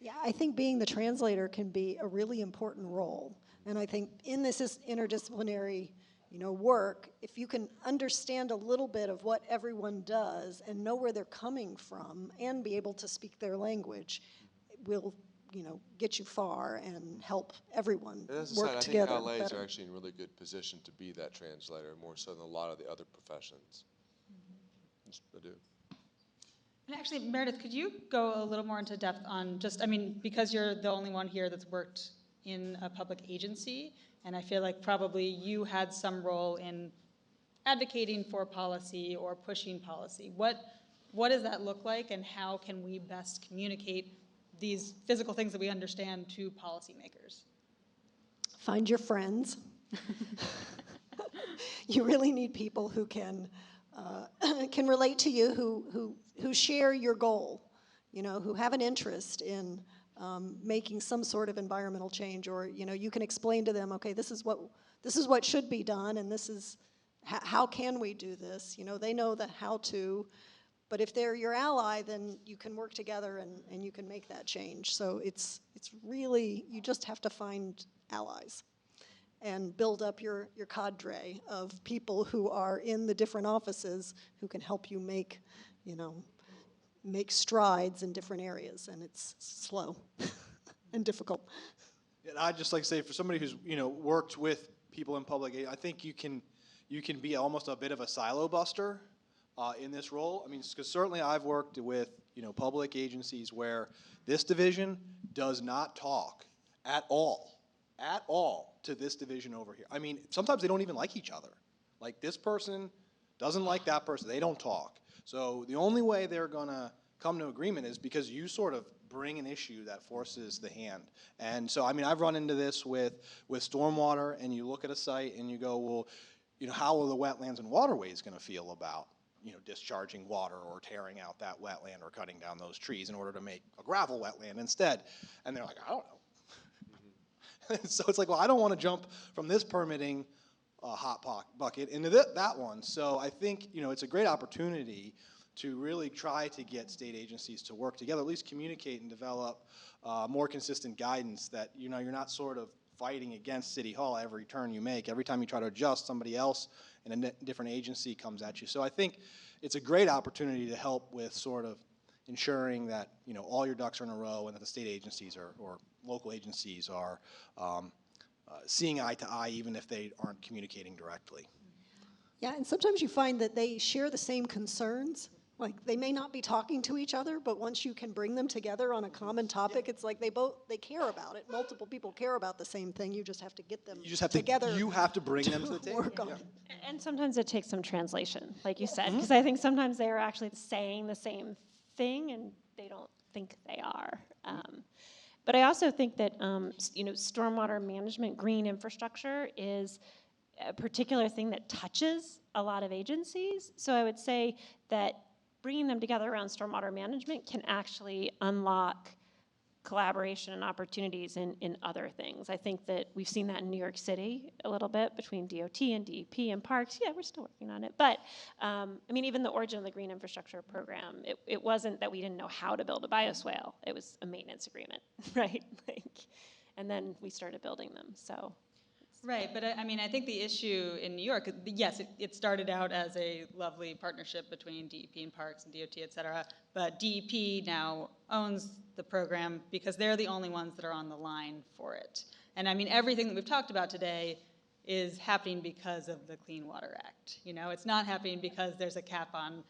Yeah, I think being the translator can be a really important role. And I think in this interdisciplinary work, if you can understand a little bit of what everyone does and know where they're coming from and be able to speak their language, it will get you far and help everyone work together. I think LAs better. are actually in a really good position to be that translator, more so than a lot of the other professions. I do. And actually, Meredith, could you go a little more into depth on because you're the only one here that's worked in a public agency, and I feel like probably you had some role in advocating for policy or pushing policy. What does that look like, and how can we best communicate these physical things that we understand to policymakers? Find your friends. You really need people who can relate to you, who share your goal, who have an interest in making some sort of environmental change, or you can explain to them, okay, this is what should be done, and this is how can we do this. They know the how to, but if they're your ally, then you can work together and you can make that change. So it's really, you just have to find allies and build up your cadre of people who are in the different offices who can help you make strides in different areas, and it's slow and difficult. And I'd just like to say, for somebody who's worked with people in public aid, I think you can be almost a bit of a silo buster in this role. I mean, because certainly I've worked with public agencies where this division does not talk at all to this division over here. I mean, sometimes they don't even like each other. Like, this person doesn't like that person. They don't talk. So the only way they're going to come to agreement is because you sort of bring an issue that forces the hand. And so, I mean, I've run into this with stormwater, and you look at a site and you go, well, how are the wetlands and waterways going to feel about discharging water or tearing out that wetland or cutting down those trees in order to make a gravel wetland instead? And they're like, I don't know. So it's like, well, I don't want to jump from this permitting hot bucket into that one. So I think it's a great opportunity to really try to get state agencies to work together, at least communicate and develop more consistent guidance that you're not sort of fighting against City Hall every turn you make. Every time you try to adjust, somebody else in a different agency comes at you. So I think it's a great opportunity to help with sort of ensuring that all your ducks are in a row, and that the state agencies or local agencies are seeing eye to eye, even if they aren't communicating directly. Yeah, and sometimes you find that they share the same concerns. Like, they may not be talking to each other, but once you can bring them together on a common topic, it's like they care about it. Multiple people care about the same thing. You just have to get them together. You have to bring them to the table. Work on it. And sometimes it takes some translation, like you said, because I think sometimes they are actually saying the same thing and they don't think they are. But I also think that stormwater management, green infrastructure is a particular thing that touches a lot of agencies. So I would say that bringing them together around stormwater management can actually unlock collaboration and opportunities in other things. I think that we've seen that in New York City a little bit between DOT and DEP and parks. Yeah, we're still working on it. But, I mean, even the origin of the green infrastructure program, it wasn't that we didn't know how to build a bioswale. It was a maintenance agreement, right? And then we started building them. So Right, but I mean, I think the issue in New York, yes, it started out as a lovely partnership between DEP and Parks and DOT, et cetera, but DEP now owns the program because they're the only ones that are on the line for it. And I mean, everything that we've talked about today is happening because of the Clean Water Act. You know, it's not happening because there's a cap on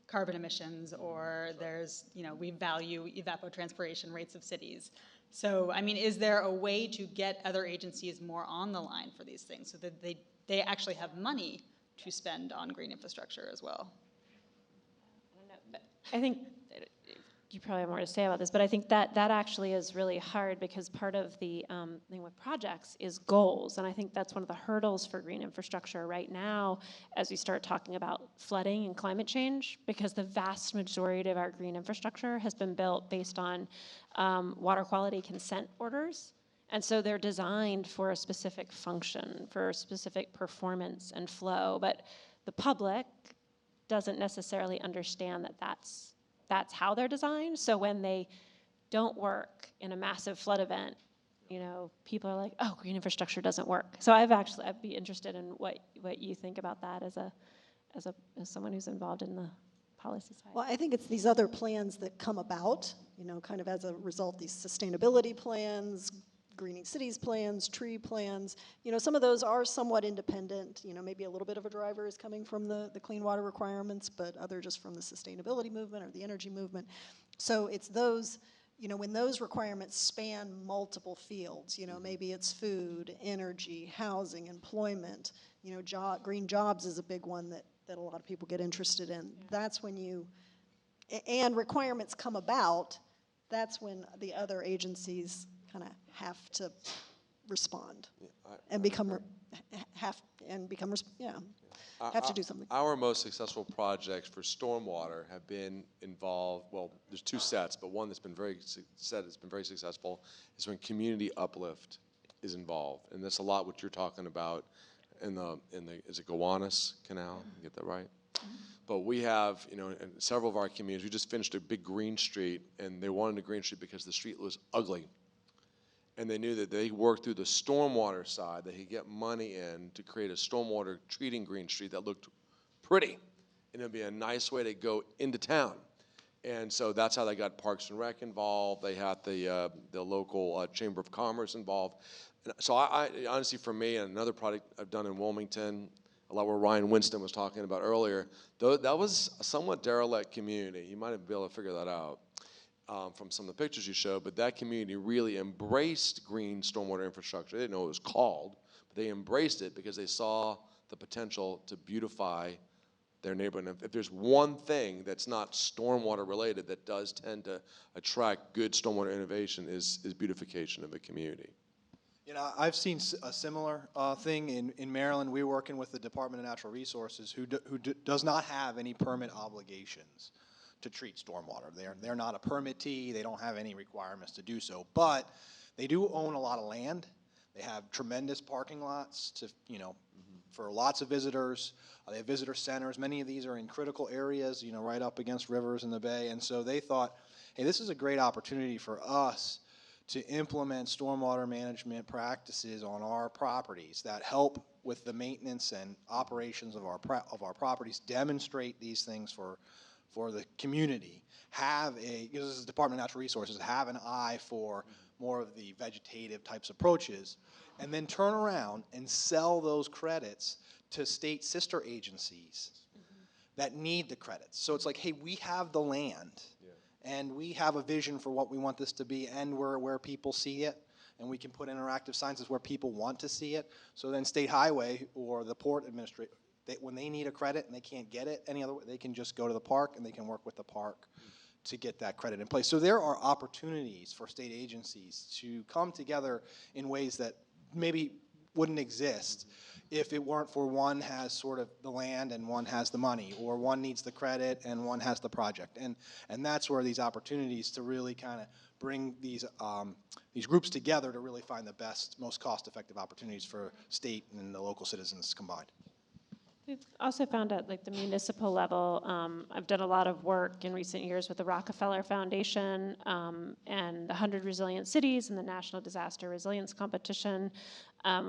carbon emissions or there's, you know, we value evapotranspiration rates of cities. So, I mean, is there a way to get other agencies more on the line for these things so that they actually have money to spend on green infrastructure as well? I don't know, but I think you probably have more to say about this, but I think that actually is really hard because part of the thing with projects is goals, and I think that's one of the hurdles for green infrastructure right now as we start talking about flooding and climate change, because the vast majority of our green infrastructure has been built based on water quality consent orders, and so they're designed for a specific function, for a specific performance and flow, but the public doesn't necessarily understand that that's how they're designed. So when they don't work in a massive flood event, you know, people are like, oh, green infrastructure doesn't work. So I'd be interested in what you think about that as someone who's involved in the policy side. Well, I think it's these other plans that come about, you know, kind of as a result, these sustainability plans, greening cities plans, tree plans, you know, some of those are somewhat independent, you know, maybe a little bit of a driver is coming from the clean water requirements, but other just from the sustainability movement or the energy movement. So it's those, you know, when those requirements span multiple fields, you know, maybe it's food, energy, housing, employment, you know, green jobs is a big one that a lot of people get interested in. Yeah. That's when and requirements come about, that's when the other agencies kind of have to respond and have to do something. Our most successful projects for stormwater have been involved. Well, there's two sets, but one that's been very successful is when community uplift is involved, and that's a lot what you're talking about in the is it Gowanus Canal? You get that right? But we have, you know, in several of our communities, we just finished a big green street, and they wanted a green street because the street was ugly. And they knew that they worked through the stormwater side, they could get money in to create a stormwater treating green street that looked pretty. And it would be a nice way to go into town. And so that's how they got Parks and Rec involved. They had the local Chamber of Commerce involved. And so I honestly, for me, and another project I've done in Wilmington, a lot where Winston was talking about earlier, though that was a somewhat derelict community. You might be able to figure that out. From some of the pictures you showed, but that community really embraced green stormwater infrastructure. They didn't know what it was called, but they embraced it because they saw the potential to beautify their neighborhood. And if there's one thing that's not stormwater related that does tend to attract good stormwater innovation is beautification of a community. You know, I've seen a similar thing in Maryland. We're working with the Department of Natural Resources who does not have any permit obligations to treat stormwater. They're not a permittee. They don't have any requirements to do so, but they do own a lot of land. They have tremendous parking lots to, you know, for lots of visitors. They have visitor centers. Many of these are in critical areas, you know, right up against rivers in the bay. And so they thought, hey, this is a great opportunity for us to implement stormwater management practices on our properties that help with the maintenance and operations of our properties, demonstrate these things for the community, because this is the Department of Natural Resources, have an eye for more of the vegetative types approaches, and then turn around and sell those credits to state sister agencies that need the credits. So it's like, hey, we have the land, and we have a vision for what we want this to be, and where people see it, and we can put interactive signs where people want to see it. So then State Highway or the Port Administrator, when they need a credit and they can't get it any other way, they can just go to the park and they can work with the park to get that credit in place. So there are opportunities for state agencies to come together in ways that maybe wouldn't exist if it weren't for one has sort of the land and one has the money, or one needs the credit and one has the project. And that's where these opportunities to really kind of bring these groups together to really find the best, most cost-effective opportunities for state and the local citizens combined. We've also found at like the municipal level, I've done a lot of work in recent years with the Rockefeller Foundation and the 100 Resilient Cities and the National Disaster Resilience Competition,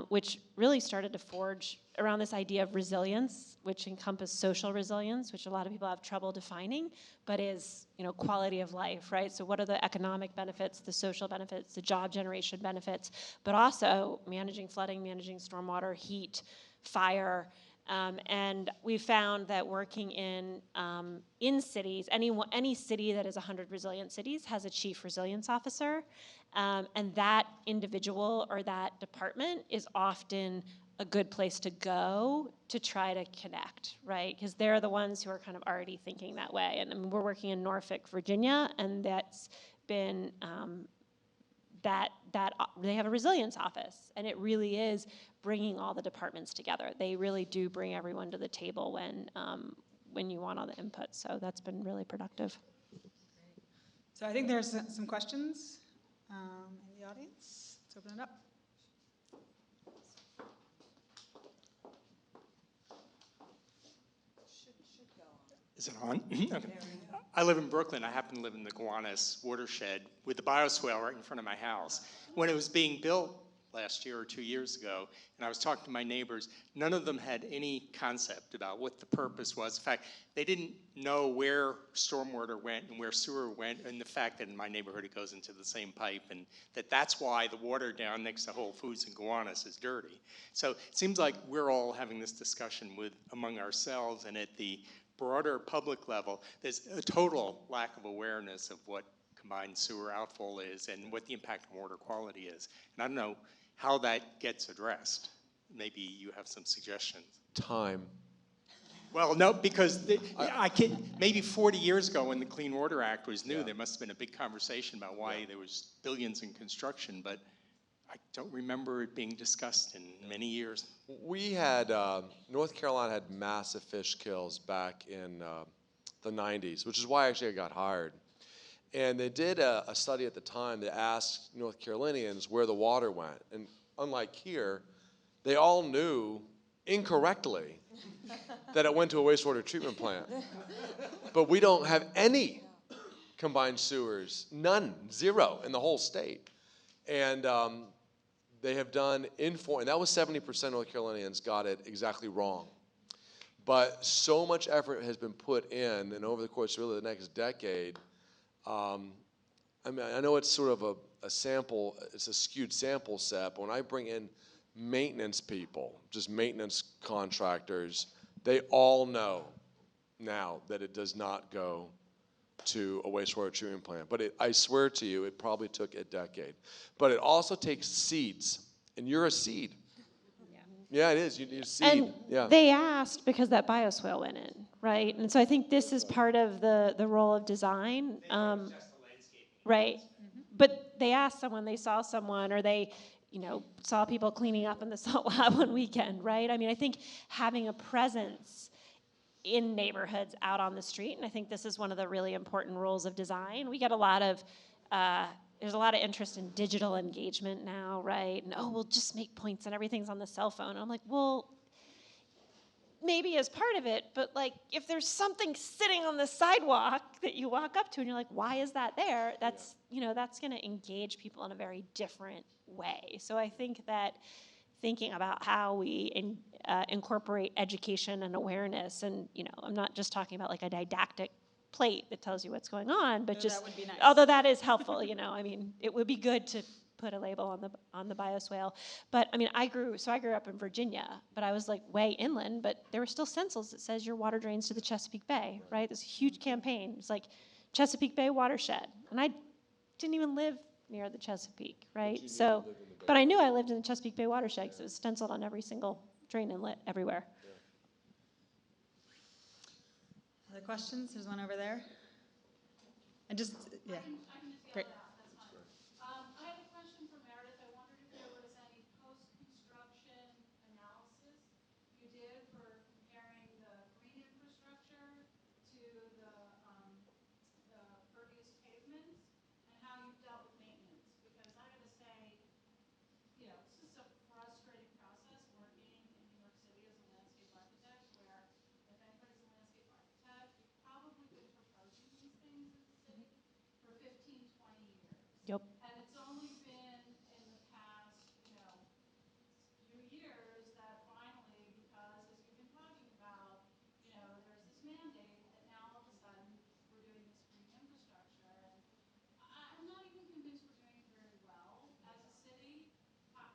which really started to forge around this idea of resilience, which encompasses social resilience, which a lot of people have trouble defining, but is, you know, quality of life, right? So what are the economic benefits, the social benefits, the job generation benefits, but also managing flooding, managing stormwater, heat, fire. And we found that working in cities, any city that is 100 resilient cities has a chief resilience officer, and that individual or that department is often a good place to go to try to connect, right? Because they're the ones who are kind of already thinking that way. And I mean, we're working in Norfolk, Virginia, and that's been they have a resilience office, and it really is bringing all the departments together. They really do bring everyone to the table when you want all the input. So that's been really productive. So I think there's some questions in the audience. Let's open it up. Is it on? Okay. I live in Brooklyn. I happen to live in the Gowanus Watershed with the bioswale right in front of my house. When it was being built last year or 2 years ago, and I was talking to my neighbors, none of them had any concept about what the purpose was. In fact, they didn't know where stormwater went and where sewer went, and the fact that in my neighborhood it goes into the same pipe, and that's why the water down next to Whole Foods in Gowanus is dirty. So it seems like we're all having this discussion among ourselves, and at the broader public level, there's a total lack of awareness of what combined sewer outfall is and what the impact on water quality is. And I don't know how that gets addressed. Maybe you have some suggestions. Time. Well, no, because maybe 40 years ago when the Clean Water Act was new, there must have been a big conversation about why there was billions in construction, but I don't remember it being discussed in many years. We had, North Carolina had massive fish kills back in the 90s, which is why actually I got hired. And they did a study at the time that asked North Carolinians where the water went. And unlike here, they all knew incorrectly that it went to a wastewater treatment plant. But we don't have any combined sewers, none, zero in the whole state. And they have done and that was 70% North Carolinians got it exactly wrong. But so much effort has been put in, and over the course of really the next decade, I mean, I know it's sort of a sample, it's a skewed sample set, but when I bring in maintenance people, just maintenance contractors, they all know now that it does not go to a wastewater treatment plant. But I swear to you, it probably took a decade. But it also takes seeds, and you're a seed. Yeah, it is. You're a seed. And they asked because that bioswale went in, right? And so I think this is part of the role of design. Right. Mm-hmm. But they asked someone, they saw someone, or they, saw people cleaning up in the salt lab one weekend, right? I mean, I think having a presence in neighborhoods out on the street, and I think this is one of the really important rules of design. We get a lot of, there's a lot of interest in digital engagement now, right? And, we'll just make points and everything's on the cell phone. And I'm like, well, maybe as part of it, but like if there's something sitting on the sidewalk that you walk up to and you're like, why is that there? That's, that's going to engage people in a very different way. So I think that thinking about how we incorporate education and awareness, and I'm not just talking about like a didactic plate that tells you what's going on, but just, that would be nice. Although that is helpful, I mean, it would be good to put a label on the bioswale. But I mean, I grew up in Virginia, but I was like way inland, but there were still stencils that says your water drains to the Chesapeake Bay, right? This huge campaign. It's like Chesapeake Bay Watershed. And I didn't even live near the Chesapeake, right? So, but I knew I lived in the Chesapeake Bay Watershed because it was stenciled on every single drain inlet everywhere. Other questions? There's one over there. And just, yeah. I can just yell Great. it out. That's fine. I had a question for Meredith. I wondered if there was any post-construction analysis you did for comparing the green infrastructure to the pervious pavement and how you dealt with maintenance. Because I got to say, it's just a frustrating process working in New York City as a landscape architect where Yep. And it's only been in the past, few years that finally, because as you've been talking about, there's this mandate that now all of a sudden we're doing this green infrastructure. And I'm not even convinced we're doing it very well as a city. I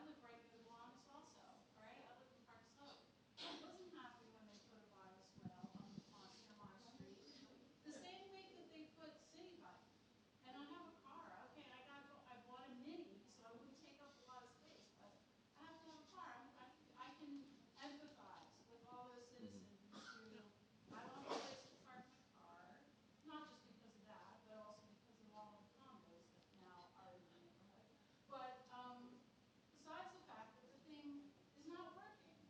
live right near the Gowanus also, right? I live in Park Slope. I wasn't happy when they put a bioswale on near my street. The same week that they put City Bike. And I have a car. Okay, I bought a Mini, so I wouldn't take up a lot of space, but I have to have a car. I can empathize with all those citizens who, I don't have a place to park my car, not just because of that, but also because of all of the condos that now are in the neighborhood. But besides the fact that the thing is not working,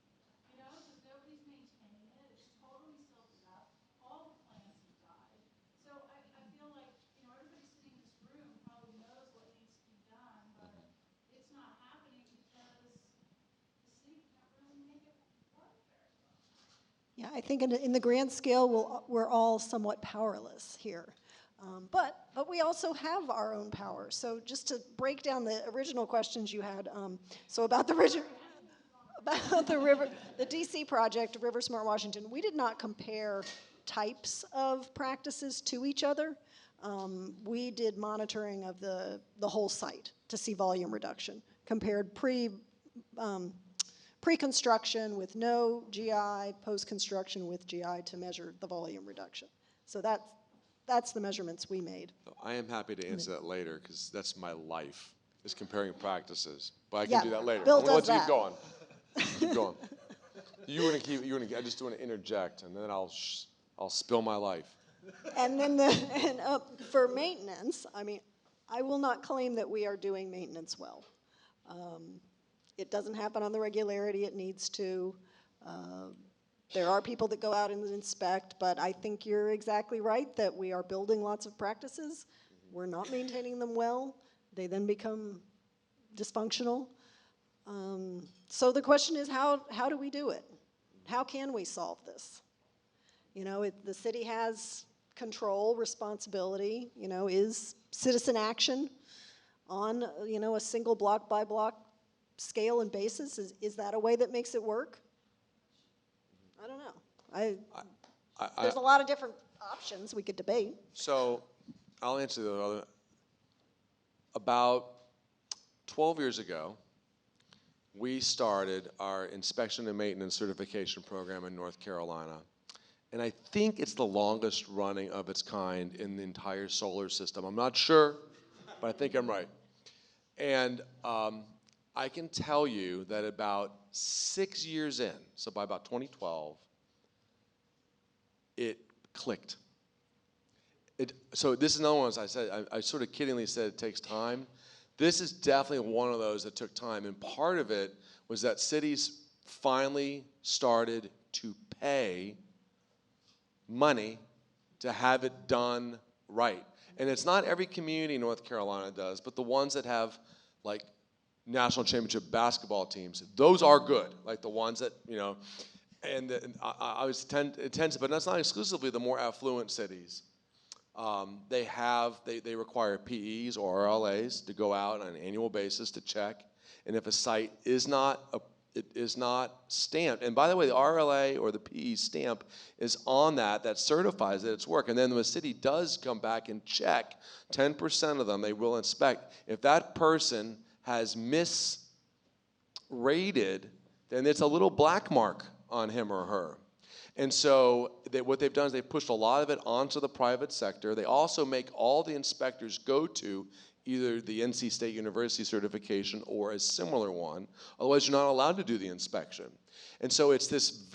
because nobody's maintaining it, it's totally silted up, all the plants have died. So I feel like, everybody sitting in this room probably knows what needs to be done, but it's not happening because the city can't really make it work very well. Yeah, I think in the grand scale, we're all somewhat powerless here. But we also have our own power. So just to break down the original questions you had, so about the river, the DC project, River Smart Washington, we did not compare types of practices to each other. We did monitoring of the whole site to see volume reduction, compared pre-construction with no GI, post-construction with GI to measure the volume reduction. So that's the measurements we made. I am happy to answer that later because that's my life, is comparing practices. But I can Yeah, do that later. Bill I'm gonna does let you that. keep going. Keep going. I just want to interject, and then I'll spill my life. And then for maintenance, I will not claim that we are doing maintenance well. It doesn't happen on the regularity it needs to. There are people that go out and inspect, but I think you're exactly right that we are building lots of practices. We're not maintaining them well. They then become dysfunctional. So the question is, how do we do it? How can we solve this? The city has control, responsibility, is citizen action on, a single block by block scale and basis. Is that a way that makes it work? I don't know. There's a lot of different options we could debate. So I'll answer the other. About 12 years ago, we started our inspection and maintenance certification program in North Carolina. And I think it's the longest running of its kind in the entire solar system. I'm not sure, but I think I'm right. And I can tell you that about 6 years in, so by about 2012, it clicked. So this is another one, as I said, I sort of kiddingly said it takes time. This is definitely one of those that took time, and part of it was that cities finally started to pay money to have it done right. And it's not every community in North Carolina does, but the ones that have like national championship basketball teams, those are good. Like the ones that, and I was tend to, but that's not exclusively the more affluent cities. They require PEs or RLAs to go out on an annual basis to check, and if a site is not stamped, and by the way, the RLA or the PE stamp is on that certifies that it's work, and then when the city does come back and check, 10% of them they will inspect. If that person has misrated, then it's a little black mark on him or her. And so what they've done is they've pushed a lot of it onto the private sector. They also make all the inspectors go to either the NC State University certification or a similar one. Otherwise, you're not allowed to do the inspection. And so it's this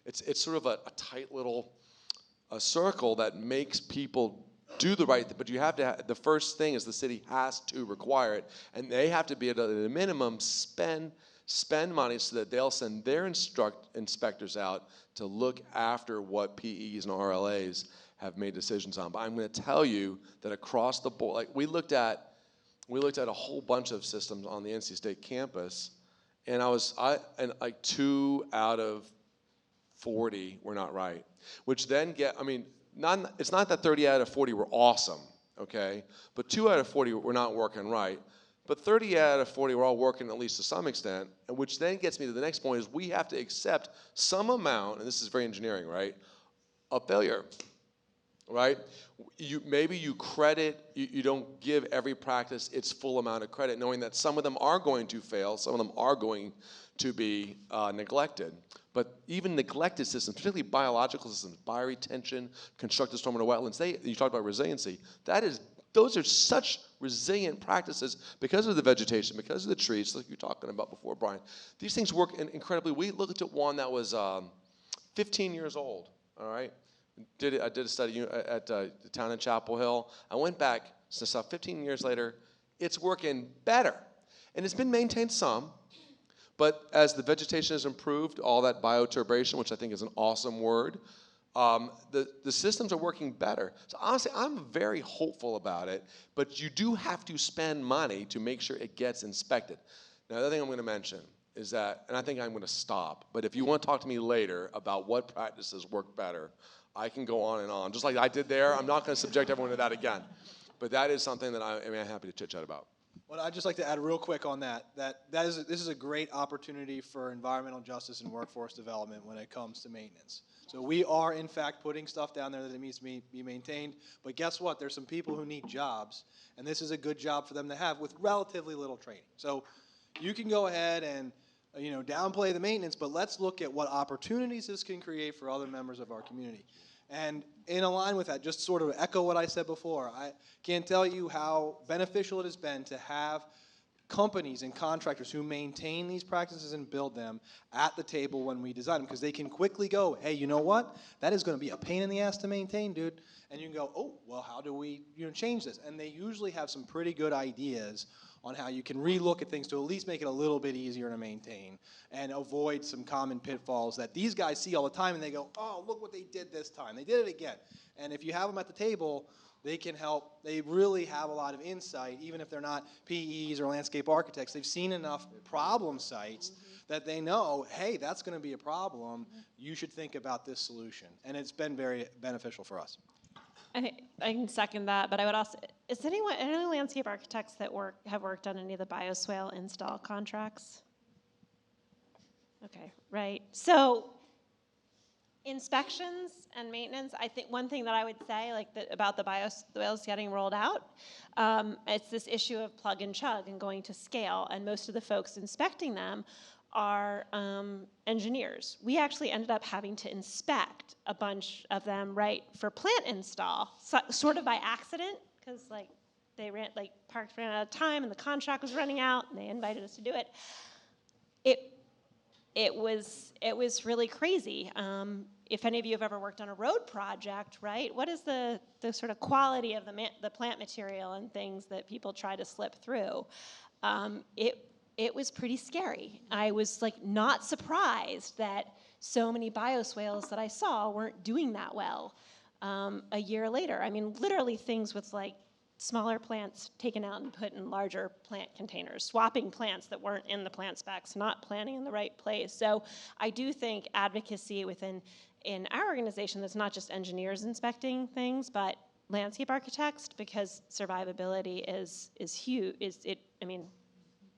it's sort of a tight little circle that makes people do the right thing. But you have to the first thing is the city has to require it. And they have to be at a minimum spend money so that they'll send their inspectors out to look after what PEs and RLAs have made decisions on. But I'm going to tell you that across the board, like we looked at a whole bunch of systems on the NC State campus, and like 2 out of 40 were not right. Which then it's not that 30 out of 40 were awesome. okay? But 2 out of 40 were not working right. But 30 out of 40 were all working at least to some extent, and which then gets me to the next point is we have to accept some amount, and this is very engineering, right, of failure, right? Maybe you credit, you don't give every practice its full amount of credit, knowing that some of them are going to fail, some of them are going to be neglected. But even neglected systems, particularly biological systems, bioretention, constructed stormwater wetlands, you talked about resiliency, those are such resilient practices because of the vegetation, because of the trees, like you were talking about before, Bryan. These things work incredibly. We looked at one that was 15 years old, all right? I did a study at the town in Chapel Hill. I went back, since 15 years later, it's working better. And it's been maintained some, but as the vegetation has improved, all that bioturbation, which I think is an awesome word, the systems are working better. So honestly, I'm very hopeful about it, but you do have to spend money to make sure it gets inspected. Now, the other thing I'm going to mention is that, and I think I'm going to stop, but if you want to talk to me later about what practices work better, I can go on and on. Just like I did there, I'm not going to subject everyone to that again. But that is something that I'm happy to chit-chat about. Well, I'd just like to add real quick on this is a great opportunity for environmental justice and workforce development when it comes to maintenance. So we are, in fact, putting stuff down there that needs to be maintained. But guess what? There's some people who need jobs, and this is a good job for them to have with relatively little training. So you can go ahead and downplay the maintenance, but let's look at what opportunities this can create for other members of our community. And in line with that, just sort of echo what I said before, I can't tell you how beneficial it has been to have companies and contractors who maintain these practices and build them at the table when we design them, because they can quickly go, hey, you know what? That is going to be a pain in the ass to maintain, dude. And you can go, oh, well, how do we change this? And they usually have some pretty good ideas on how you can relook at things to at least make it a little bit easier to maintain and avoid some common pitfalls that these guys see all the time, and they go, oh, look what they did this time. They did it again. And if you have them at the table, they can help. They really have a lot of insight, even if they're not PEs or landscape architects. They've seen enough problem sites that they know, hey, that's going to be a problem. You should think about this solution. And it's been very beneficial for us. I can second that, but I would also, is any landscape architects that have worked on any of the bioswale install contracts? Okay, right. So inspections and maintenance, I think one thing that I would say about the bioswales getting rolled out, it's this issue of plug and chug and going to scale, and most of the folks inspecting them are engineers. We actually ended up having to inspect a bunch of them for plant install, sort of by accident, because they parked ran out of time and the contract was running out and they invited us to do it. It was really crazy. If any of you have ever worked on a road project, right? What is the sort of quality of the plant material and things that people try to slip through? It was pretty scary. I was not surprised that so many bioswales that I saw weren't doing that well a year later. I mean, literally things with smaller plants taken out and put in larger plant containers, swapping plants that weren't in the plant specs, not planting in the right place. So I do think advocacy in our organization that's not just engineers inspecting things, but landscape architects, because survivability is huge.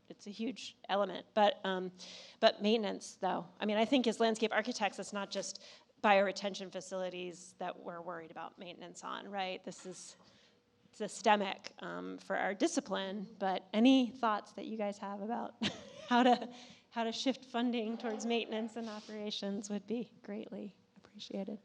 It's a huge element, but maintenance, though. I mean, I think as landscape architects, it's not just bioretention facilities that we're worried about maintenance on, right? This is systemic for our discipline. But any thoughts that you guys have about how to shift funding towards maintenance and operations would be greatly appreciated.